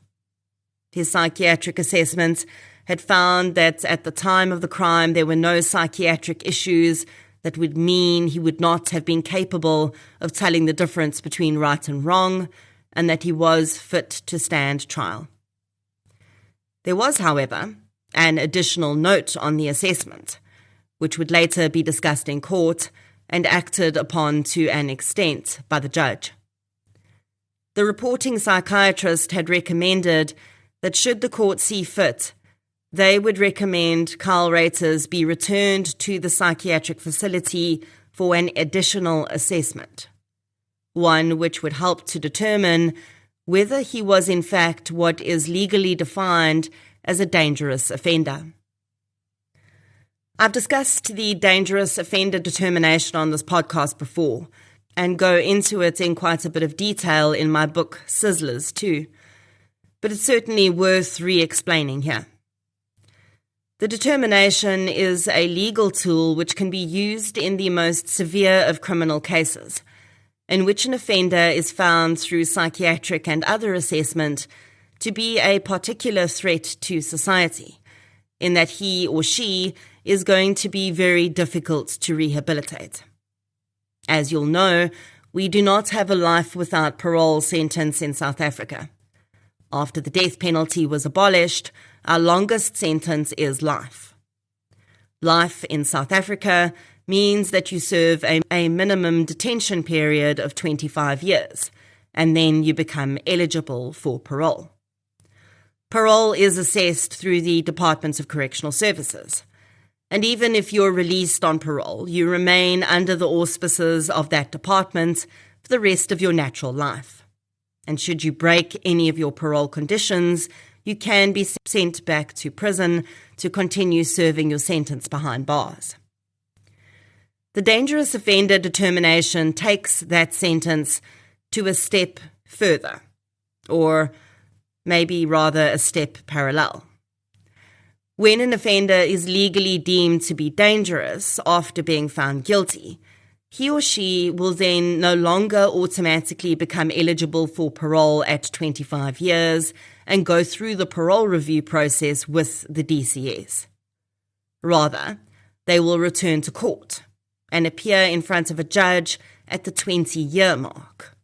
His psychiatric assessments had found that at the time of the crime there were no psychiatric issues that would mean he would not have been capable of telling the difference between right and wrong, and that he was fit to stand trial. There was, however, an additional note on the assessment, which would later be discussed in court and acted upon to an extent by the judge. The reporting psychiatrist had recommended that should the court see fit, they would recommend Kyle Ruiters be returned to the psychiatric facility for an additional assessment, one which would help to determine whether he was in fact what is legally defined as a dangerous offender. I've discussed the dangerous offender determination on this podcast before, and go into it in quite a bit of detail in my book Sizzlers too, but it's certainly worth re-explaining here. The determination is a legal tool which can be used in the most severe of criminal cases, in which an offender is found through psychiatric and other assessment to be a particular threat to society, in that he or she is going to be very difficult to rehabilitate. As you'll know, we do not have a life without parole sentence in South Africa. After the death penalty was abolished, our longest sentence is life. Life in South Africa means that you serve a minimum detention period of 25 years, and then you become eligible for parole. Parole is assessed through the Department of Correctional Services. And even if you're released on parole, you remain under the auspices of that department for the rest of your natural life. And should you break any of your parole conditions, you can be sent back to prison to continue serving your sentence behind bars. The dangerous offender determination takes that sentence to a step further, or maybe rather a step parallel. When an offender is legally deemed to be dangerous after being found guilty, he or she will then no longer automatically become eligible for parole at 25 years and go through the parole review process with the DCS. Rather, they will return to court and appear in front of a judge at the 20-year mark.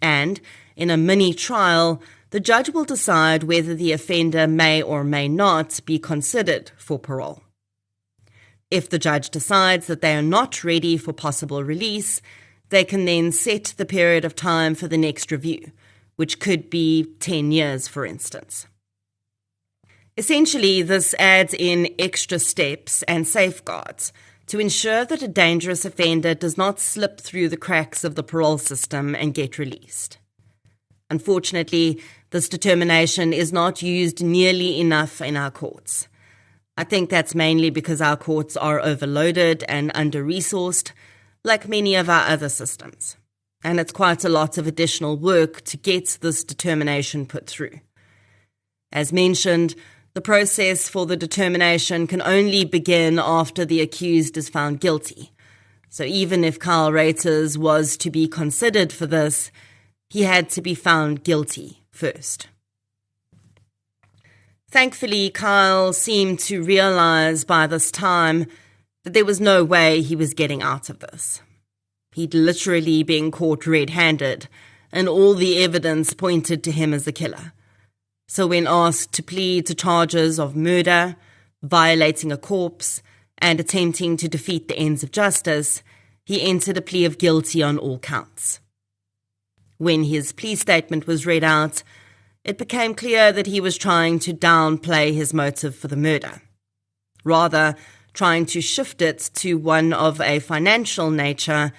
And, in a mini-trial, the judge will decide whether the offender may or may not be considered for parole. If the judge decides that they are not ready for possible release, they can then set the period of time for the next review, which could be 10 years, for instance. Essentially, this adds in extra steps and safeguards to ensure that a dangerous offender does not slip through the cracks of the parole system and get released. Unfortunately, this determination is not used nearly enough in our courts. I think that's mainly because our courts are overloaded and under-resourced, like many of our other systems. And it's quite a lot of additional work to get this determination put through. As mentioned, the process for the determination can only begin after the accused is found guilty. So even if Kyle Ruiters was to be considered for this, he had to be found guilty first. Thankfully, Kyle seemed to realize by this time that there was no way he was getting out of this. He'd literally been caught red-handed, and all the evidence pointed to him as the killer. So when asked to plead to charges of murder, violating a corpse, and attempting to defeat the ends of justice, he entered a plea of guilty on all counts. When his plea statement was read out, it became clear that he was trying to downplay his motive for the murder, rather trying to shift it to one of a financial nature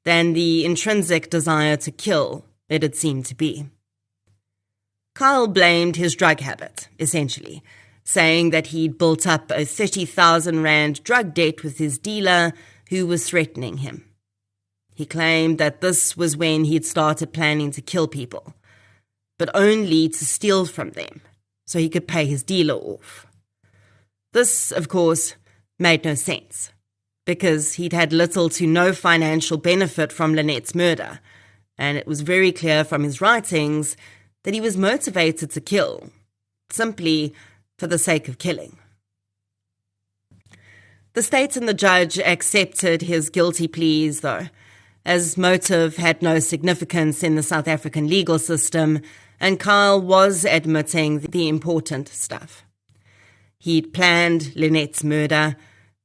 than the intrinsic desire to kill it had seemed to be. Kyle blamed his drug habit, essentially, saying that he'd built up a 30,000 rand drug debt with his dealer who was threatening him. He claimed that this was when he'd started planning to kill people, but only to steal from them so he could pay his dealer off. This, of course, made no sense, because he'd had little to no financial benefit from Lynette's murder, and it was very clear from his writings that he was motivated to kill, simply for the sake of killing. The state and the judge accepted his guilty pleas, though, as motive had no significance in the South African legal system, and Kyle was admitting the important stuff. He'd planned Lynette's murder,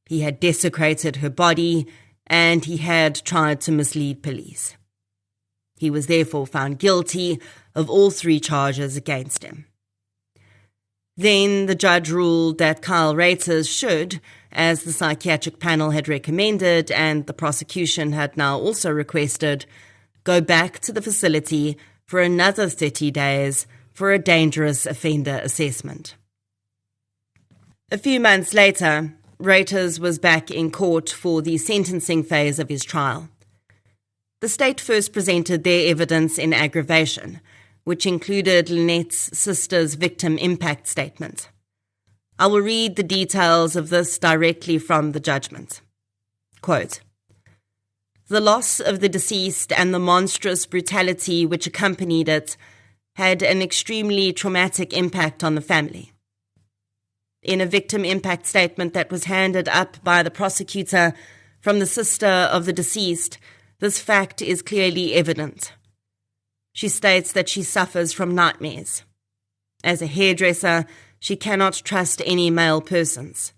he had desecrated her body, and he had tried to mislead police. He was therefore found guilty of all 3 charges against him. Then the judge ruled that Kyle Ruiters should, as the psychiatric panel had recommended and the prosecution had now also requested, go back to the facility for another 30 days for a dangerous offender assessment. A few months later, Ruiters was back in court for the sentencing phase of his trial. The state first presented their evidence in aggravation, which included Lynette's sister's victim impact statement. I will read the details of this directly from the judgment. Quote, "The loss of the deceased and the monstrous brutality which accompanied it had an extremely traumatic impact on the family. In a victim impact statement that was handed up by the prosecutor from the sister of the deceased, this fact is clearly evident. She states that she suffers from nightmares. As a hairdresser, she cannot trust any male persons.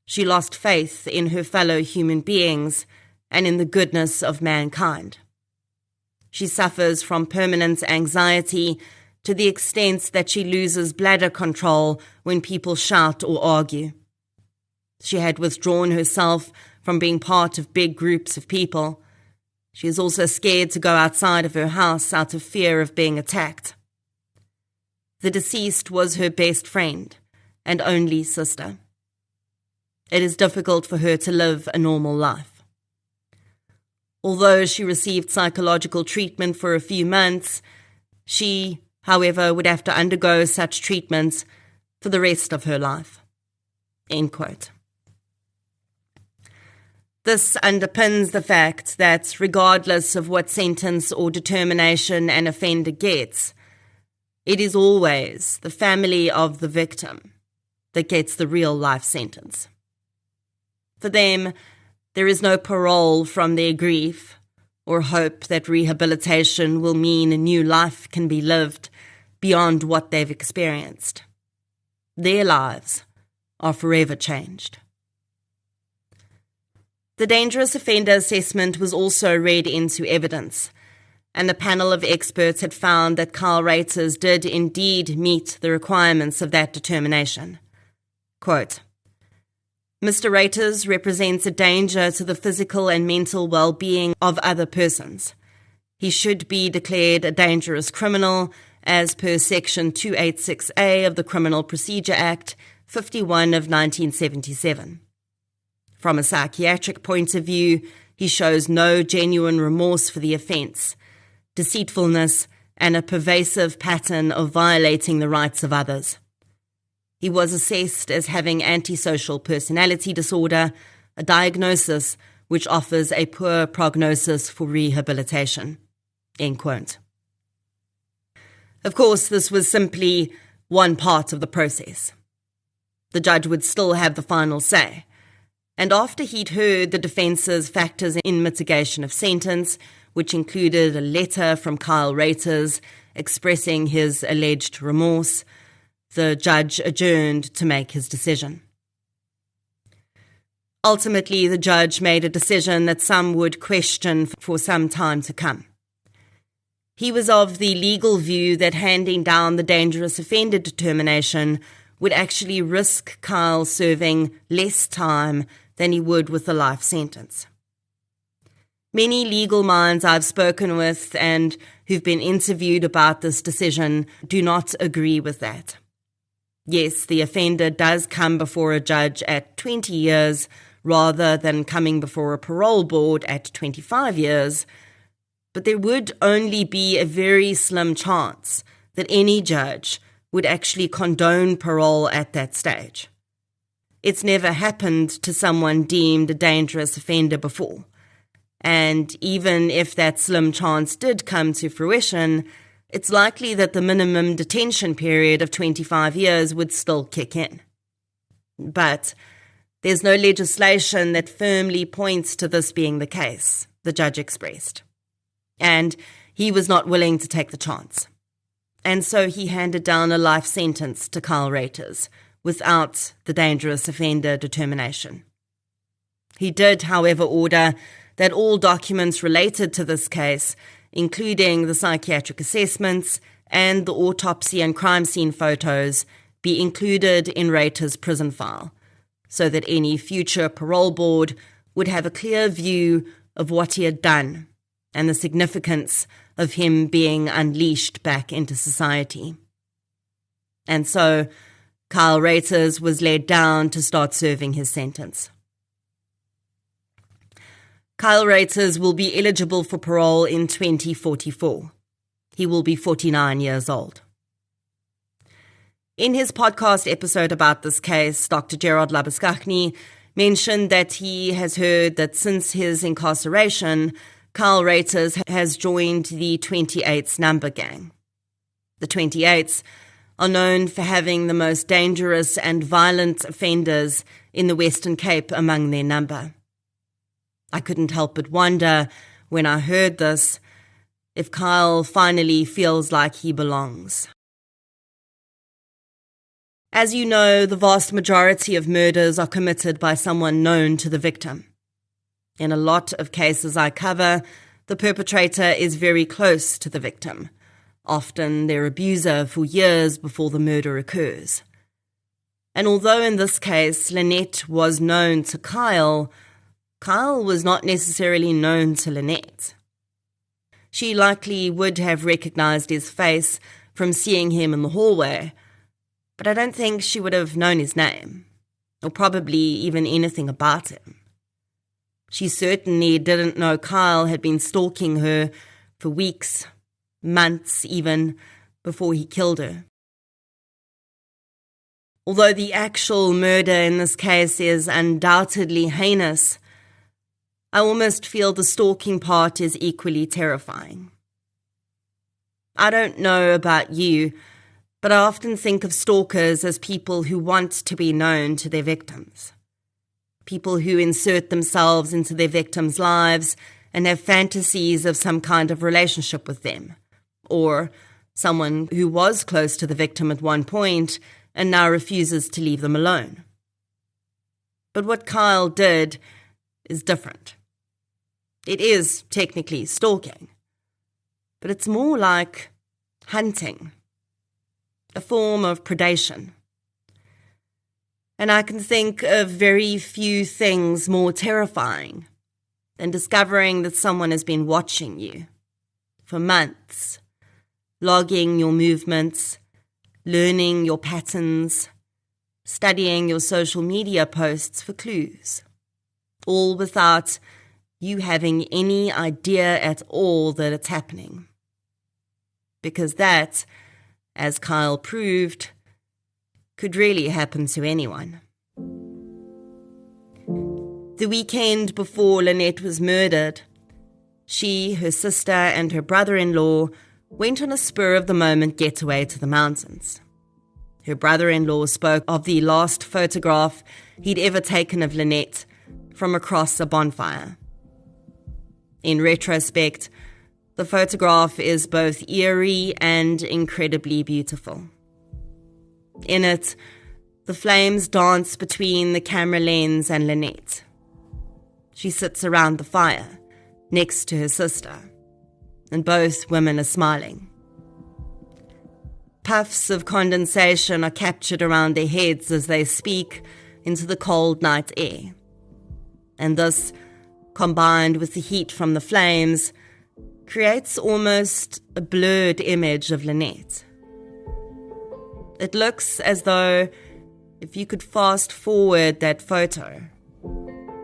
She lost faith in her fellow human beings and in the goodness of mankind. She suffers from permanent anxiety to the extent that she loses bladder control when people shout or argue. She had withdrawn herself from being part of big groups of people. She is also scared to go outside of her house out of fear of being attacked. The deceased was her best friend and only sister. It is difficult for her to live a normal life. Although she received psychological treatment for a few months, she, however, would have to undergo such treatments for the rest of her life." End quote. This underpins the fact that regardless of what sentence or determination an offender gets, it is always the family of the victim that gets the real life sentence. For them, there is no parole from their grief or hope that rehabilitation will mean a new life can be lived beyond what they've experienced. Their lives are forever changed. The dangerous offender assessment was also read into evidence, and the panel of experts had found that Kyle Ruiters did indeed meet the requirements of that determination. Quote, "Mr. Ruiters represents a danger to the physical and mental well-being of other persons. He should be declared a dangerous criminal as per Section 286A of the Criminal Procedure Act 51 of 1977. From a psychiatric point of view, he shows no genuine remorse for the offence, deceitfulness, and a pervasive pattern of violating the rights of others. He was assessed as having antisocial personality disorder, a diagnosis which offers a poor prognosis for rehabilitation." End quote. Of course, this was simply one part of the process. The judge would still have the final say, and after he'd heard the defence's factors in mitigation of sentence, which included a letter from Kyle Ruiters expressing his alleged remorse, the judge adjourned to make his decision. Ultimately, the judge made a decision that some would question for some time to come. He was of the legal view that handing down the dangerous offender determination would actually risk Kyle serving less time than he would with a life sentence. Many legal minds I've spoken with and who've been interviewed about this decision do not agree with that. Yes, the offender does come before a judge at 20 years rather than coming before a parole board at 25 years, but there would only be a very slim chance that any judge would actually condone parole at that stage. It's never happened to someone deemed a dangerous offender before, and even if that slim chance did come to fruition, it's likely that the minimum detention period of 25 years would still kick in. But there's no legislation that firmly points to this being the case, the judge expressed. And he was not willing to take the chance. And so he handed down a life sentence to Kyle Ruiters without the dangerous offender determination. He did, however, order that all documents related to this case, including the psychiatric assessments and the autopsy and crime scene photos, be included in Ruiters' prison file, so that any future parole board would have a clear view of what he had done and the significance of him being unleashed back into society. And so Kyle Ruiters was led down to start serving his sentence. Kyle Ruiters will be eligible for parole in 2044. He will be 49 years old. In his podcast episode about this case, Dr. Gerard Labuschagne mentioned that he has heard that since his incarceration, Kyle Ruiters has joined the 28's number gang. The 28's are known for having the most dangerous and violent offenders in the Western Cape among their number. I couldn't help but wonder when I heard this if Kyle finally feels like he belongs. As you know, the vast majority of murders are committed by someone known to the victim. In a lot of cases I cover, the perpetrator is very close to the victim, often their abuser for years before the murder occurs. And although in this case Lynette was known to Kyle, Kyle was not necessarily known to Lynette. She likely would have recognized his face, from seeing him in the hallway, but I don't think she would have known his name, or probably even anything about him. She certainly didn't know Kyle had been stalking her for weeks, months even, before he killed her. Although the actual murder in this case is undoubtedly heinous, I almost feel the stalking part is equally terrifying. I don't know about you, but I often think of stalkers as people who want to be known to their victims. People who insert themselves into their victims' lives and have fantasies of some kind of relationship with them, or someone who was close to the victim at one point and now refuses to leave them alone. But what Kyle did is different. It is technically stalking, but it's more like hunting, a form of predation. And I can think of very few things more terrifying than discovering that someone has been watching you for months, logging your movements, learning your patterns, studying your social media posts for clues, all without you having any idea at all that it's happening. Because that, as Kyle proved, could really happen to anyone. The weekend before Lynette was murdered, she, her sister, and her brother-in-law went on a spur-of-the-moment getaway to the mountains. Her brother-in-law spoke of the last photograph he'd ever taken of Lynette from across a bonfire. In retrospect, the photograph is both eerie and incredibly beautiful. In it, the flames dance between the camera lens and Lynette. She sits around the fire, next to her sister, and both women are smiling. Puffs of condensation are captured around their heads as they speak into the cold night air. And this, combined with the heat from the flames, creates almost a blurred image of Lynette. It looks as though if you could fast forward that photo,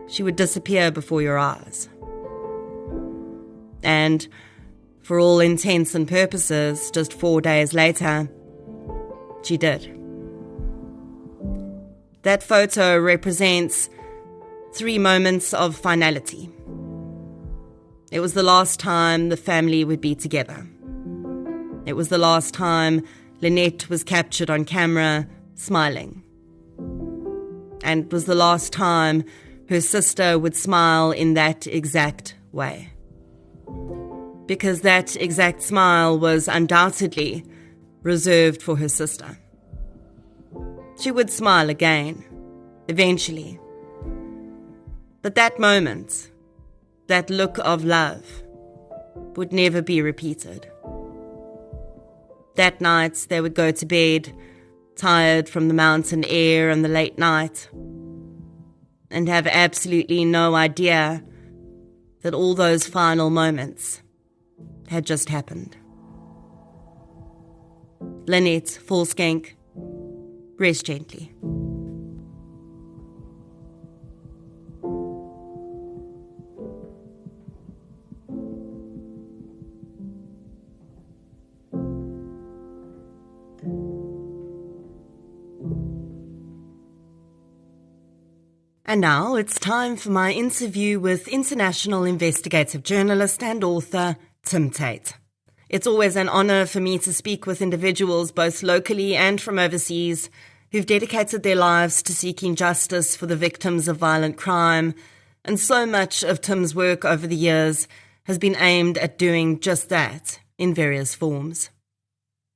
she would disappear before your eyes. And for all intents and purposes, just 4 days later, she did. That photo represents 3 moments of finality. It was the last time the family would be together. It was the last time Lynette was captured on camera, smiling. And it was the last time her sister would smile in that exact way. Because that exact smile was undoubtedly reserved for her sister. She would smile again, eventually. But that moment, that look of love, would never be repeated. That night, they would go to bed, tired from the mountain air and the late night, and have absolutely no idea that all those final moments had just happened. Lynette Volschenk, rest gently. And now it's time for my interview with international investigative journalist and author Tim Tate. It's always an honor for me to speak with individuals both locally and from overseas who've dedicated their lives to seeking justice for the victims of violent crime, and so much of Tim's work over the years has been aimed at doing just that in various forms.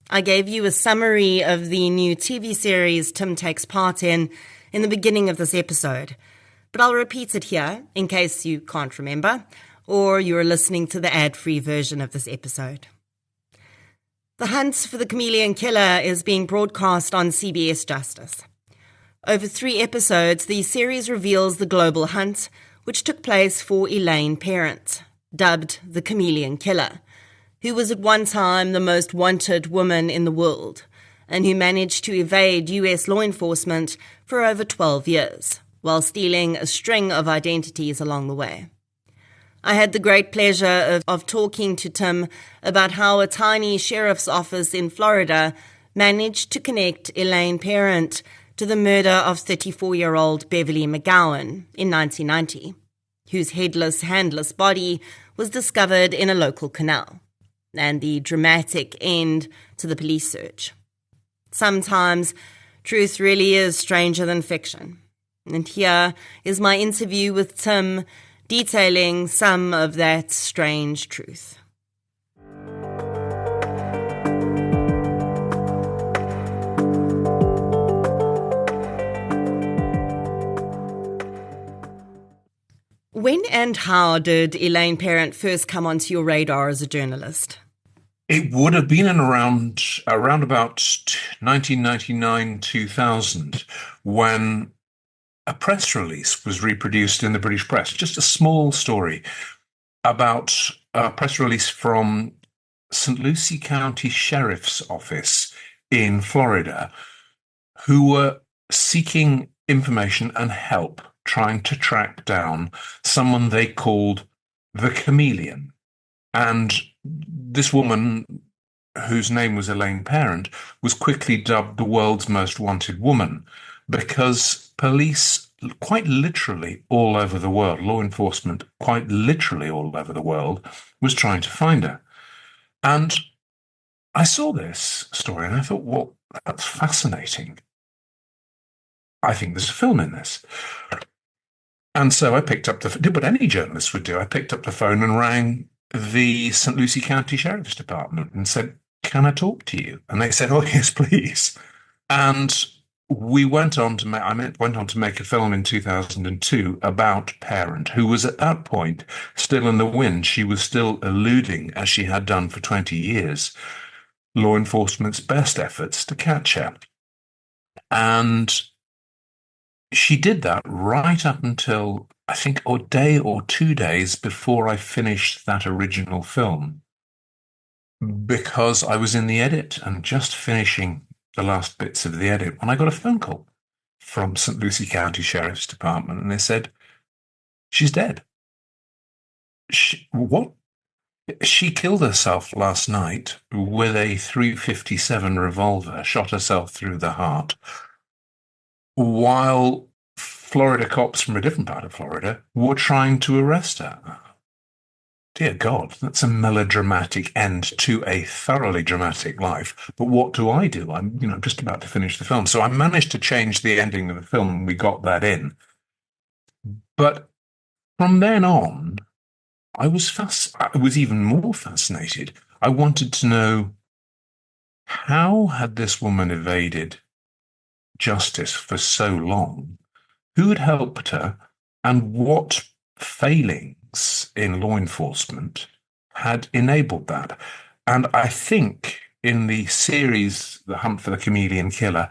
I gave you a summary of the new TV series Tim takes part in the beginning of this episode, but I'll repeat it here in case you can't remember or you're listening to the ad-free version of this episode. The Hunt for the Chameleon Killer is being broadcast on CBS Justice. Over 3 episodes, the series reveals the global hunt, which took place for Elaine Parent, dubbed the Chameleon Killer, who was at one time the most wanted woman in the world, and who managed to evade US law enforcement for over 12 years, while stealing a string of identities along the way. I had the great pleasure of talking to Tim about how a tiny sheriff's office in Florida managed to connect Elaine Parent to the murder of 34-year-old Beverly McGowan in 1990, whose headless, handless body was discovered in a local canal, and the dramatic end to the police search. Sometimes truth really is stranger than fiction. And here is my interview with Tim, detailing some of that strange truth. When and how did Elaine Parent first come onto your radar as a journalist? It would have been in around about 1999-2000, when a press release was reproduced in the British press, just a small story about a press release from St. Lucie County Sheriff's Office in Florida, who were seeking information and help trying to track down someone they called the Chameleon. And this woman, whose name was Elaine Parent, was quickly dubbed the world's most wanted woman, because police quite literally all over the world, law enforcement quite literally all over the world, was trying to find her. And I saw this story and I thought, well, that's fascinating. I think there's a film in this. And so I did what any journalist would do. I picked up the phone and rang the St. Lucie County Sheriff's Department and said, "Can I talk to you?" And they said, "Oh, yes, please." And we went on to make a film in 2002 about Parent, who was at that point still in the wind. She was still eluding, as she had done for 20 years, law enforcement's best efforts to catch her. And she did that right up until, I think, a day or 2 days before I finished that original film, because I was in the edit and just finishing the last bits of the edit when I got a phone call from St. Lucie County Sheriff's Department, and they said, "She's dead." What? She killed herself last night with a .357 revolver, shot herself through the heart, while Florida cops from a different part of Florida were trying to arrest her. Dear God, that's a melodramatic end to a thoroughly dramatic life. But what do? I'm, just about to finish the film. So I managed to change the ending of the film and we got that in. But from then on, I was even more fascinated. I wanted to know, how had this woman evaded justice for so long? Who had helped her, and what failings in law enforcement had enabled that? And I think in the series, The Hunt for the Chameleon Killer,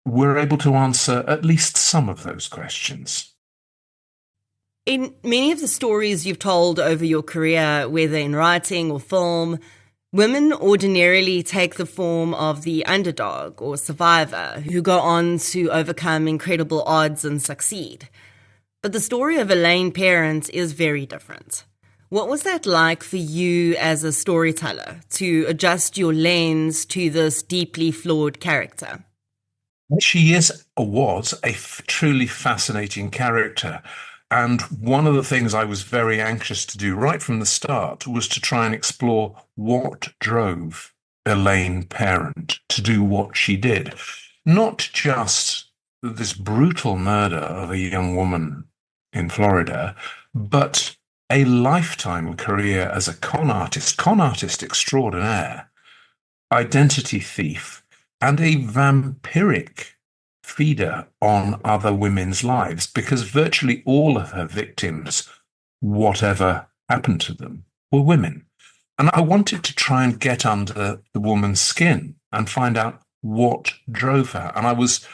we're able to answer at least some of those questions. In many of the stories you've told over your career, whether in writing or film, women ordinarily take the form of the underdog or survivor who go on to overcome incredible odds and succeed. But the story of Elaine Parent is very different. What was that like for you as a storyteller, to adjust your lens to this deeply flawed character? She was a truly fascinating character. And one of the things I was very anxious to do right from the start was to try and explore what drove Elaine Parent to do what she did. Not just this brutal murder of a young woman in Florida, but a lifetime career as a con artist extraordinaire, identity thief, and a vampiric feeder on other women's lives, because virtually all of her victims, whatever happened to them, were women. And I wanted to try and get under the woman's skin and find out what drove her. And I was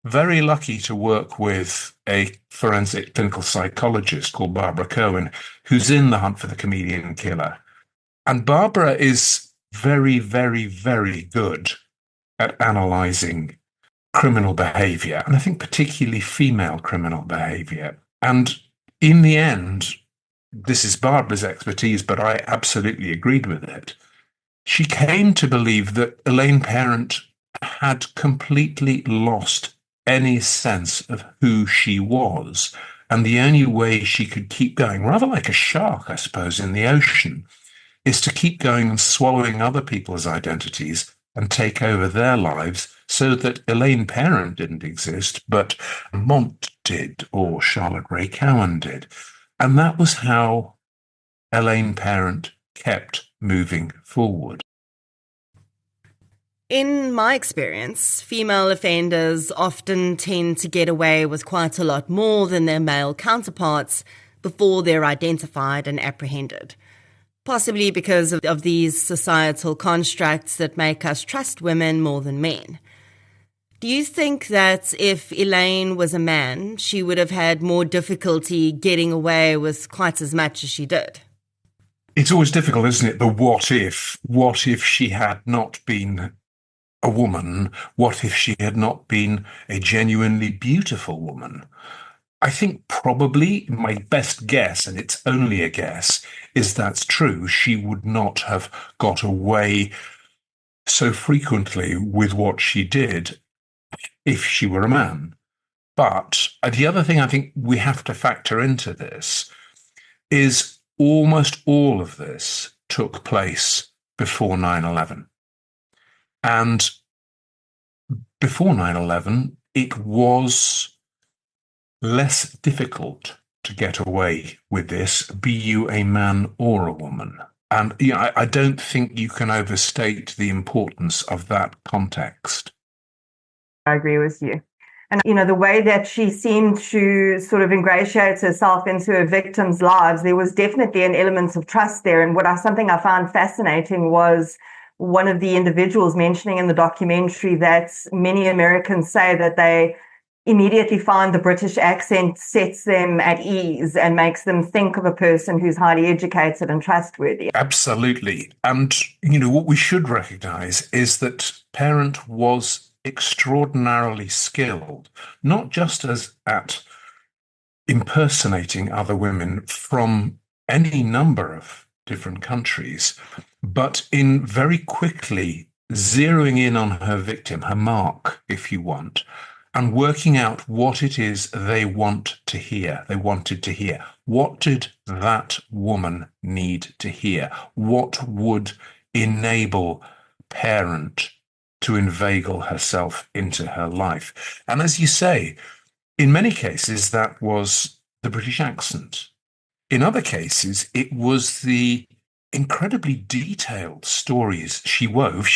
very lucky to work with a forensic clinical psychologist called Barbara Cohen, who's in The Hunt for the Chameleon Killer. And Barbara is very, very, very good at analysing criminal behaviour, and I think particularly female criminal behaviour. And in the end, this is Barbara's expertise, but I absolutely agreed with it. She came to believe that Elaine Parent had completely lost any sense of who she was. And the only way she could keep going, rather like a shark, I suppose, in the ocean, is to keep going and swallowing other people's identities and take over their lives, so that Elaine Parent didn't exist, but Mont did, or Charlotte Ray Cowan did. And that was how Elaine Parent kept moving forward. In my experience, female offenders often tend to get away with quite a lot more than their male counterparts before they're identified and apprehended, possibly because of these societal constructs that make us trust women more than men. Do you think that if Elaine was a man, she would have had more difficulty getting away with quite as much as she did? It's always difficult, isn't it? The what if? What if she had not been a woman? What if she had not been a genuinely beautiful woman? I think probably my best guess, and it's only a guess, is that's true. She would not have got away so frequently with what she did if she were a man. But the other thing I think we have to factor into this is almost all of this took place before 9/11. And before 9/11, it was less difficult to get away with this, be you a man or a woman. And I don't think you can overstate the importance of that context. I agree with you. And, the way that she seemed to sort of ingratiate herself into her victims' lives, there was definitely an element of trust there. And something I found fascinating was one of the individuals mentioning in the documentary that many Americans say that they immediately find the British accent sets them at ease and makes them think of a person who's highly educated and trustworthy. Absolutely. And, what we should recognize is that Parent was extraordinarily skilled, not just at impersonating other women from any number of different countries, but in very quickly zeroing in on her victim, her mark, if you want, and working out what it is they want to hear. They wanted to hear. What did that woman need to hear? What would enable Parent to inveigle herself into her life? And as you say, in many cases, that was the British accent. In other cases, it was the incredibly detailed stories she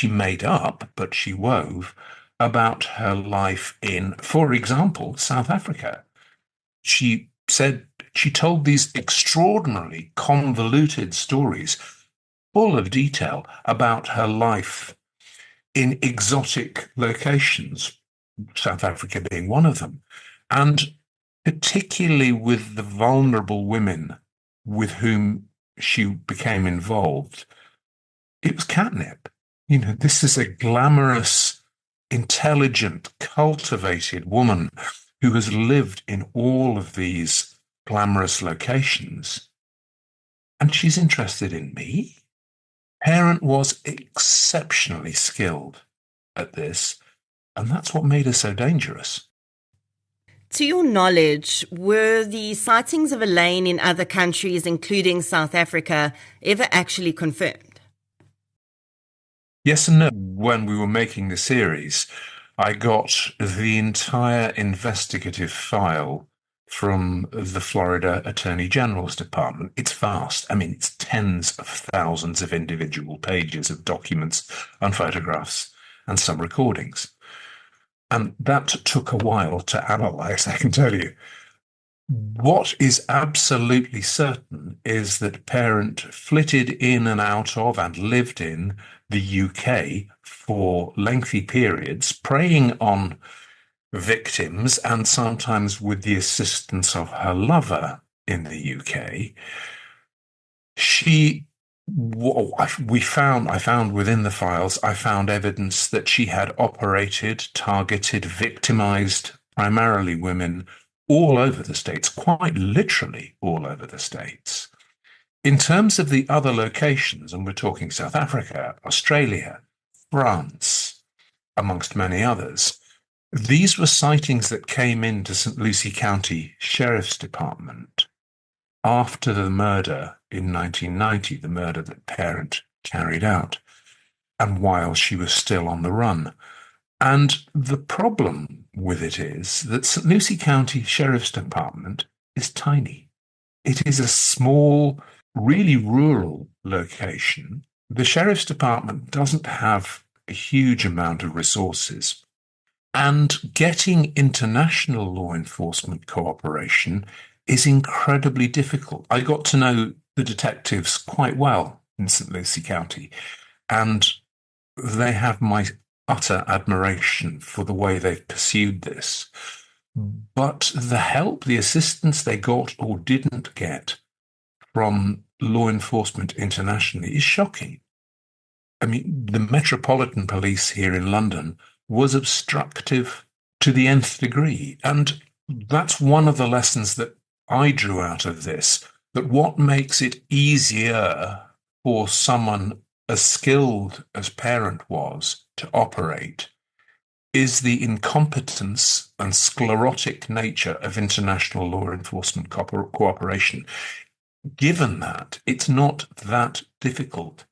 made up, but she wove about her life in, for example, South Africa. She told these extraordinarily convoluted stories, full of detail about her life in exotic locations, South Africa being one of them, and particularly with the vulnerable women with whom she became involved. It was catnip. This is a glamorous, intelligent, cultivated woman who has lived in all of these glamorous locations. And she's interested in me. Parent was exceptionally skilled at this, and that's what made her so dangerous. To your knowledge, were the sightings of Elaine in other countries, including South Africa, ever actually confirmed? Yes and no. When we were making the series, I got the entire investigative file from the Florida Attorney General's Department. It's vast. It's tens of thousands of individual pages of documents and photographs and some recordings. And that took a while to analyze, I can tell you. What is absolutely certain is that Parent flitted in and out of and lived in the UK for lengthy periods, preying on victims and sometimes with the assistance of her lover in the UK. She I found within the files, I found evidence that she had operated, targeted, victimized primarily women all over the States, quite literally all over the States. In terms of the other locations, and we're talking South Africa, Australia, France, amongst many others, these were sightings that came into St. Lucie County Sheriff's Department after the murder in 1990, the murder that Parent carried out, and while she was still on the run. And the problem with it is that St. Lucie County Sheriff's Department is tiny. It is a small, really rural location. The Sheriff's Department doesn't have a huge amount of resources. And getting international law enforcement cooperation is incredibly difficult. I got to know the detectives quite well in St. Lucie County, and they have my utter admiration for the way they've pursued this. But the help, the assistance they got or didn't get from law enforcement internationally is shocking. I mean, the Metropolitan Police here in London was obstructive to the nth degree. And that's one of the lessons that I drew out of this, that what makes it easier for someone as skilled as Parent was to operate is the incompetence and sclerotic nature of international law enforcement cooperation. Given that, it's not that difficult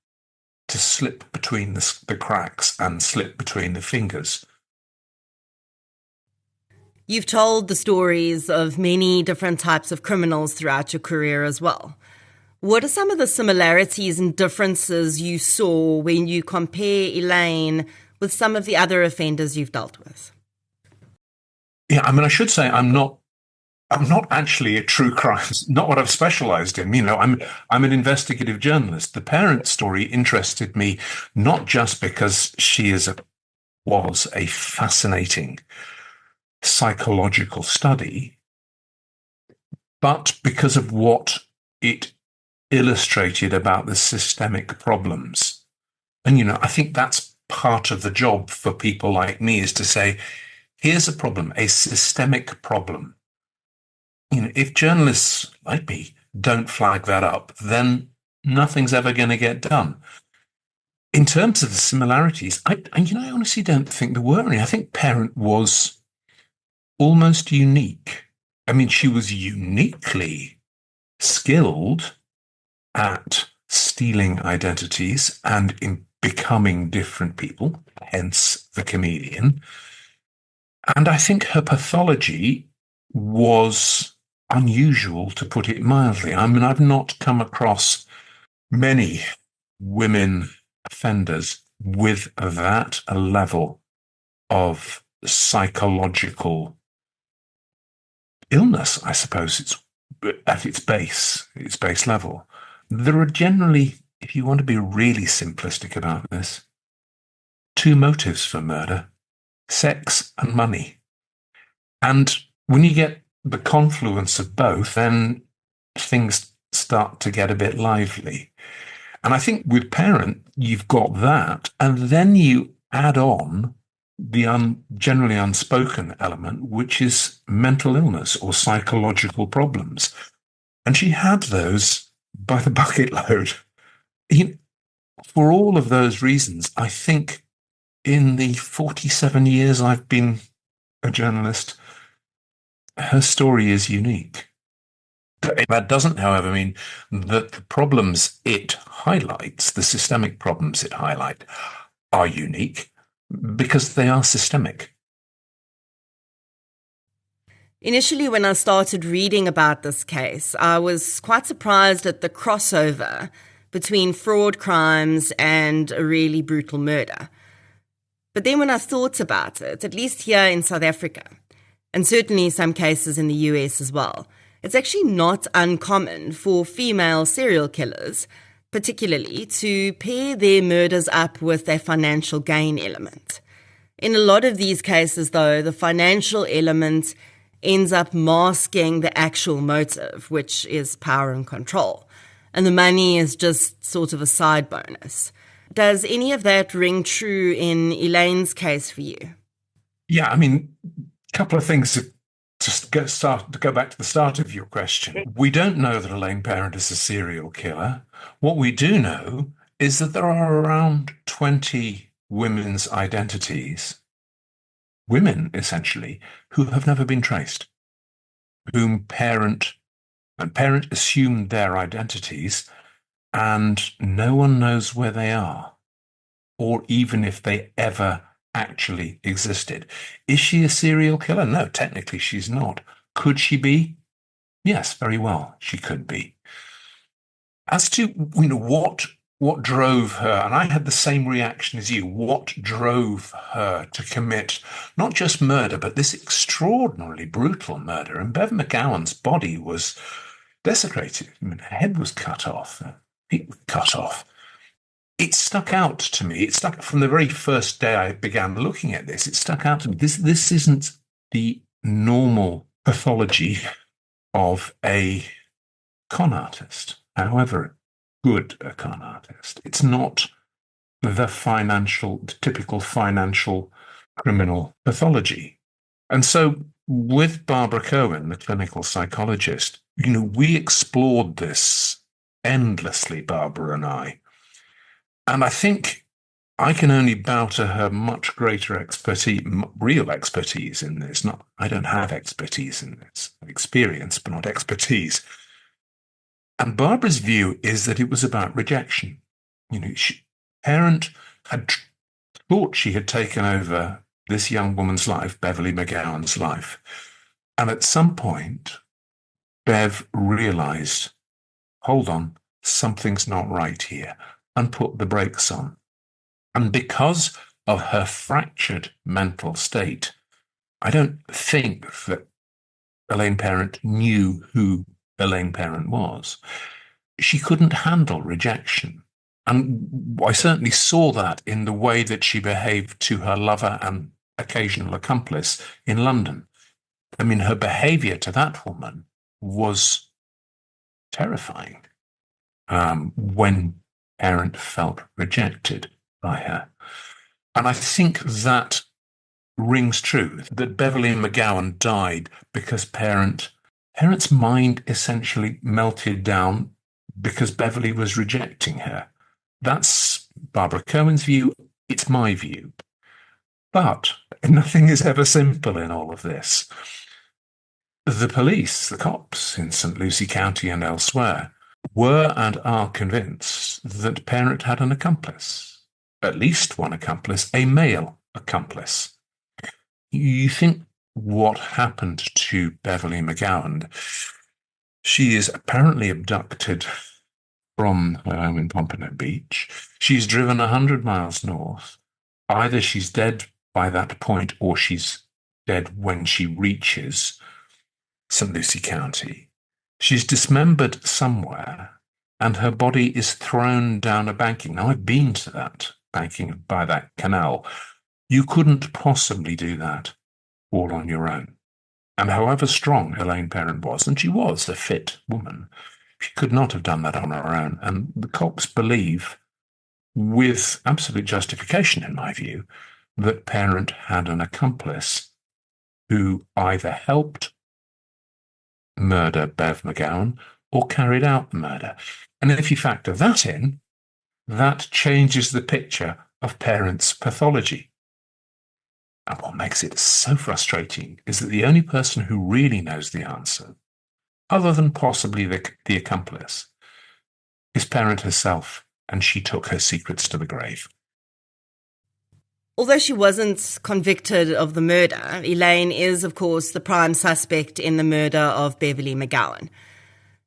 to slip between the cracks and slip between the fingers. You've told the stories of many different types of criminals throughout your career as well. What are some of the similarities and differences you saw when you compare Elaine with some of the other offenders you've dealt with? Yeah, I mean, I should say I'm not actually a true crime, not what I've specialized in. You know, I'm an investigative journalist. The Parent story interested me not just because she was a fascinating psychological study, but because of what it illustrated about the systemic problems. And, you know, I think that's part of the job for people like me, is to say, here's a problem, a systemic problem. You know, if journalists like me don't flag that up, then nothing's ever going to get done. In terms of the similarities, I honestly don't think there were any. I think Parent was almost unique. I mean, she was uniquely skilled at stealing identities and in becoming different people, hence the chameleon. And I think her pathology was unusual, to put it mildly. I mean, I've not come across many women offenders with that level of psychological illness, I suppose it's at its base level. There are generally, if you want to be really simplistic about this, two motives for murder: sex and money. And when you get the confluence of both, then things start to get a bit lively. And I think with Parent, you've got that, and then you add on the generally unspoken element, which is mental illness or psychological problems. And she had those by the bucket load. For all of those reasons, I think in the 47 years I've been a journalist, her story is unique. That doesn't, however, mean that the problems it highlights, the systemic problems it highlights, are unique, because they are systemic. Initially, when I started reading about this case, I was quite surprised at the crossover between fraud crimes and a really brutal murder. But then when I thought about it, at least here in South Africa, and certainly some cases in the US as well, it's actually not uncommon for female serial killers, particularly, to pair their murders up with a financial gain element. In a lot of these cases, though, the financial element ends up masking the actual motive, which is power and control. and the money is just sort of a side bonus. Does any of that ring true in Elaine's case for you? Yeah, I mean, a couple of things to go back to the start of your question. We don't know that Elaine Parent is a serial killer. What we do know is that there are around 20 women's identities, women essentially, who have never been traced, whom parent assumed their identities, and no one knows where they are, or even if they ever actually existed. Is she a serial killer? No, technically she's not. Could she be? Yes, very well, she could be. As to what drove her, and I had the same reaction as you, what drove her to commit not just murder, but this extraordinarily brutal murder. And Bev McGowan's body was desecrated. I mean, her head was cut off, her feet were cut off. It stuck out to me. It stuck from the very first day I began looking at this. It stuck out to me. This isn't the normal pathology of a con artist, however good a con artist. It's not the typical financial criminal pathology. And so with Barbara Cohen, the clinical psychologist, we explored this endlessly, Barbara and I. And I think I can only bow to her much greater expertise, real expertise in this. I don't have expertise in this, experience, but not expertise. And Barbara's view is that it was about rejection. Parent had thought she had taken over this young woman's life, Beverly McGowan's life. And at some point, Bev realized, hold on, something's not right here, and put the brakes on. And because of her fractured mental state, I don't think that Elaine Parent knew who Elaine Parent was. She couldn't handle rejection. And I certainly saw that in the way that she behaved to her lover and occasional accomplice in London. I mean, her behavior to that woman was terrifying when Parent felt rejected by her. And I think that rings true, that Beverly McGowan died because Parent's mind essentially melted down because Beverly was rejecting her. That's Barbara Cohen's view. It's my view. But nothing is ever simple in all of this. The police, the cops in St. Lucie County and elsewhere, were and are convinced that Parent had an accomplice, at least one accomplice, a male accomplice. You think what happened to Beverly McGowan? She is apparently abducted from her home in Pompano Beach. She's driven 100 miles north. Either she's dead by that point or she's dead when she reaches St. Lucie County. She's dismembered somewhere, and her body is thrown down a banking. Now, I've been to that banking by that canal. You couldn't possibly do that all on your own. And however strong Elaine Parent was, and she was a fit woman, she could not have done that on her own. And the cops believe, with absolute justification in my view, that Parent had an accomplice who either helped murder Bev McGowan or carried out the murder. And if you factor that in, that changes the picture of Parent's pathology. And what makes it so frustrating is that the only person who really knows the answer, other than possibly the accomplice, is Parent herself, and she took her secrets to the grave. Although she wasn't convicted of the murder, Elaine is, of course, the prime suspect in the murder of Beverly McGowan.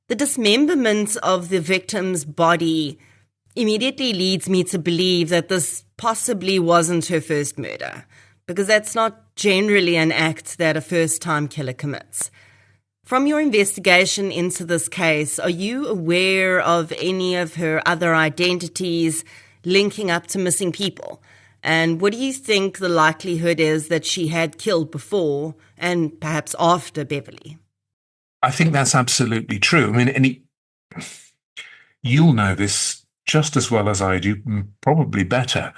The dismemberment of the victim's body immediately leads me to believe that this possibly wasn't her first murder, because that's not generally an act that a first-time killer commits. From your investigation into this case, are you aware of any of her other identities linking up to missing people? And what do you think the likelihood is that she had killed before and perhaps after Beverly? I think that's absolutely true. I mean, you'll know this just as well as I do, probably better.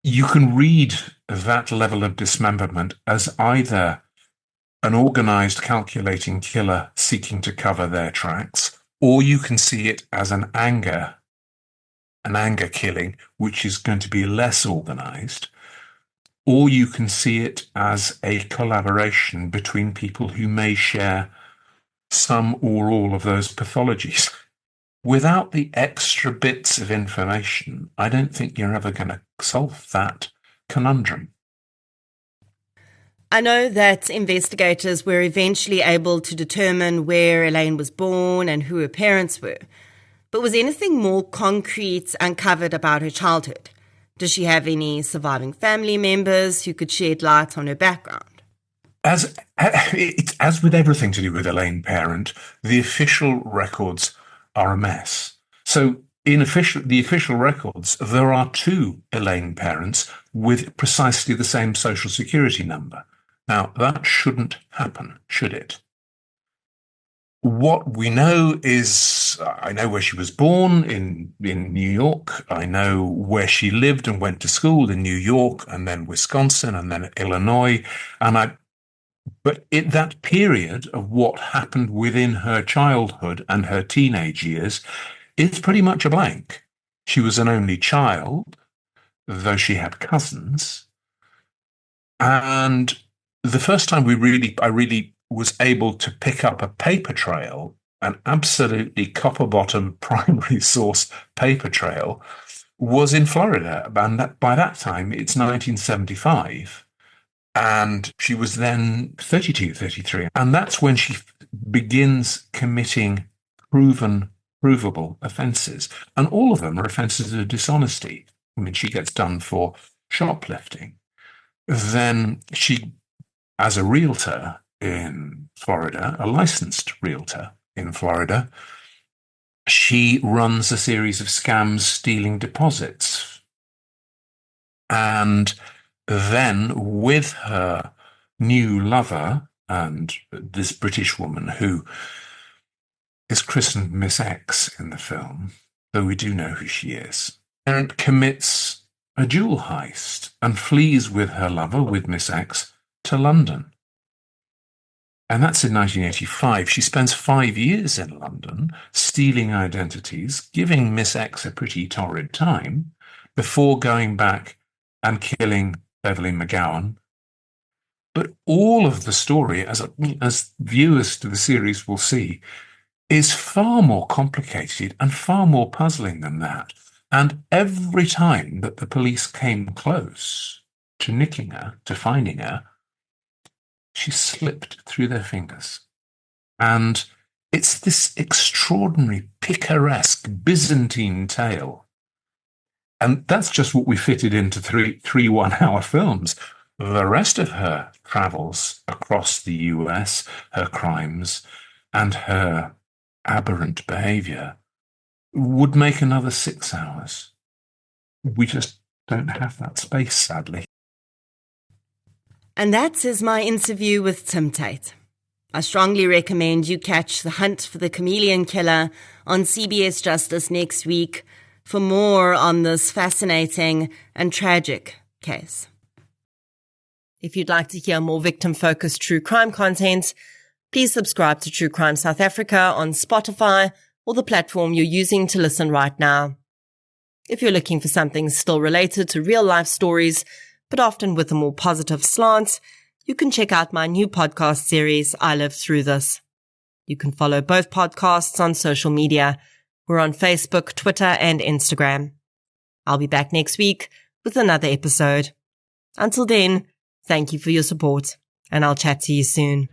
You can read that level of dismemberment as either an organized, calculating killer seeking to cover their tracks, or you can see it as an anger killing, which is going to be less organized, or you can see it as a collaboration between people who may share some or all of those pathologies. Without the extra bits of information, I don't think you're ever going to solve that conundrum. I know that investigators were eventually able to determine where Elaine was born and who her parents were. But was anything more concrete uncovered about her childhood? Does she have any surviving family members who could shed light on her background? As with everything to do with Elaine Parent, the official records are a mess. So in the official records, there are 2 Elaine Parents with precisely the same social security number. Now, that shouldn't happen, should it? What we know is, I know where she was born in New York. I know where she lived and went to school in New York, and then Wisconsin, and then Illinois. But in that period of what happened within her childhood and her teenage years is pretty much a blank. She was an only child, though she had cousins. And the first time I really was able to pick up a paper trail, an absolutely copper-bottom primary source paper trail, was in Florida. And by that time, it's 1975. And she was then 32, 33. And that's when she begins committing provable offences. And all of them are offences of dishonesty. I mean, she gets done for shoplifting. Then she, as a realtor in Florida, a licensed realtor in Florida, she runs a series of scams stealing deposits. And then with her new lover and this British woman who is christened Miss X in the film, though we do know who she is, and commits a jewel heist and flees with her lover, with Miss X, to London. And that's in 1985. She spends 5 years in London stealing identities, giving Miss X a pretty torrid time, before going back and killing Beverly McGowan. But all of the story, as viewers to the series will see, is far more complicated and far more puzzling than that. And every time that the police came close to nicking her, to finding her, she slipped through their fingers. And it's this extraordinary, picaresque, Byzantine tale. And that's just what we fitted into three one-hour films. The rest of her travels across the US, her crimes, and her aberrant behavior would make another 6 hours. We just don't have that space, sadly. And that is my interview with Tim Tate. I strongly recommend you catch The Hunt for the Chameleon Killer on CBS Justice next week for more on this fascinating and tragic case. If you'd like to hear more victim-focused true crime content, please subscribe to True Crime South Africa on Spotify or the platform you're using to listen right now. If you're looking for something still related to real-life stories, but often with a more positive slant, you can check out my new podcast series, I Lived Through This. You can follow both podcasts on social media. We're on Facebook, Twitter, and Instagram. I'll be back next week with another episode. Until then, thank you for your support, and I'll chat to you soon.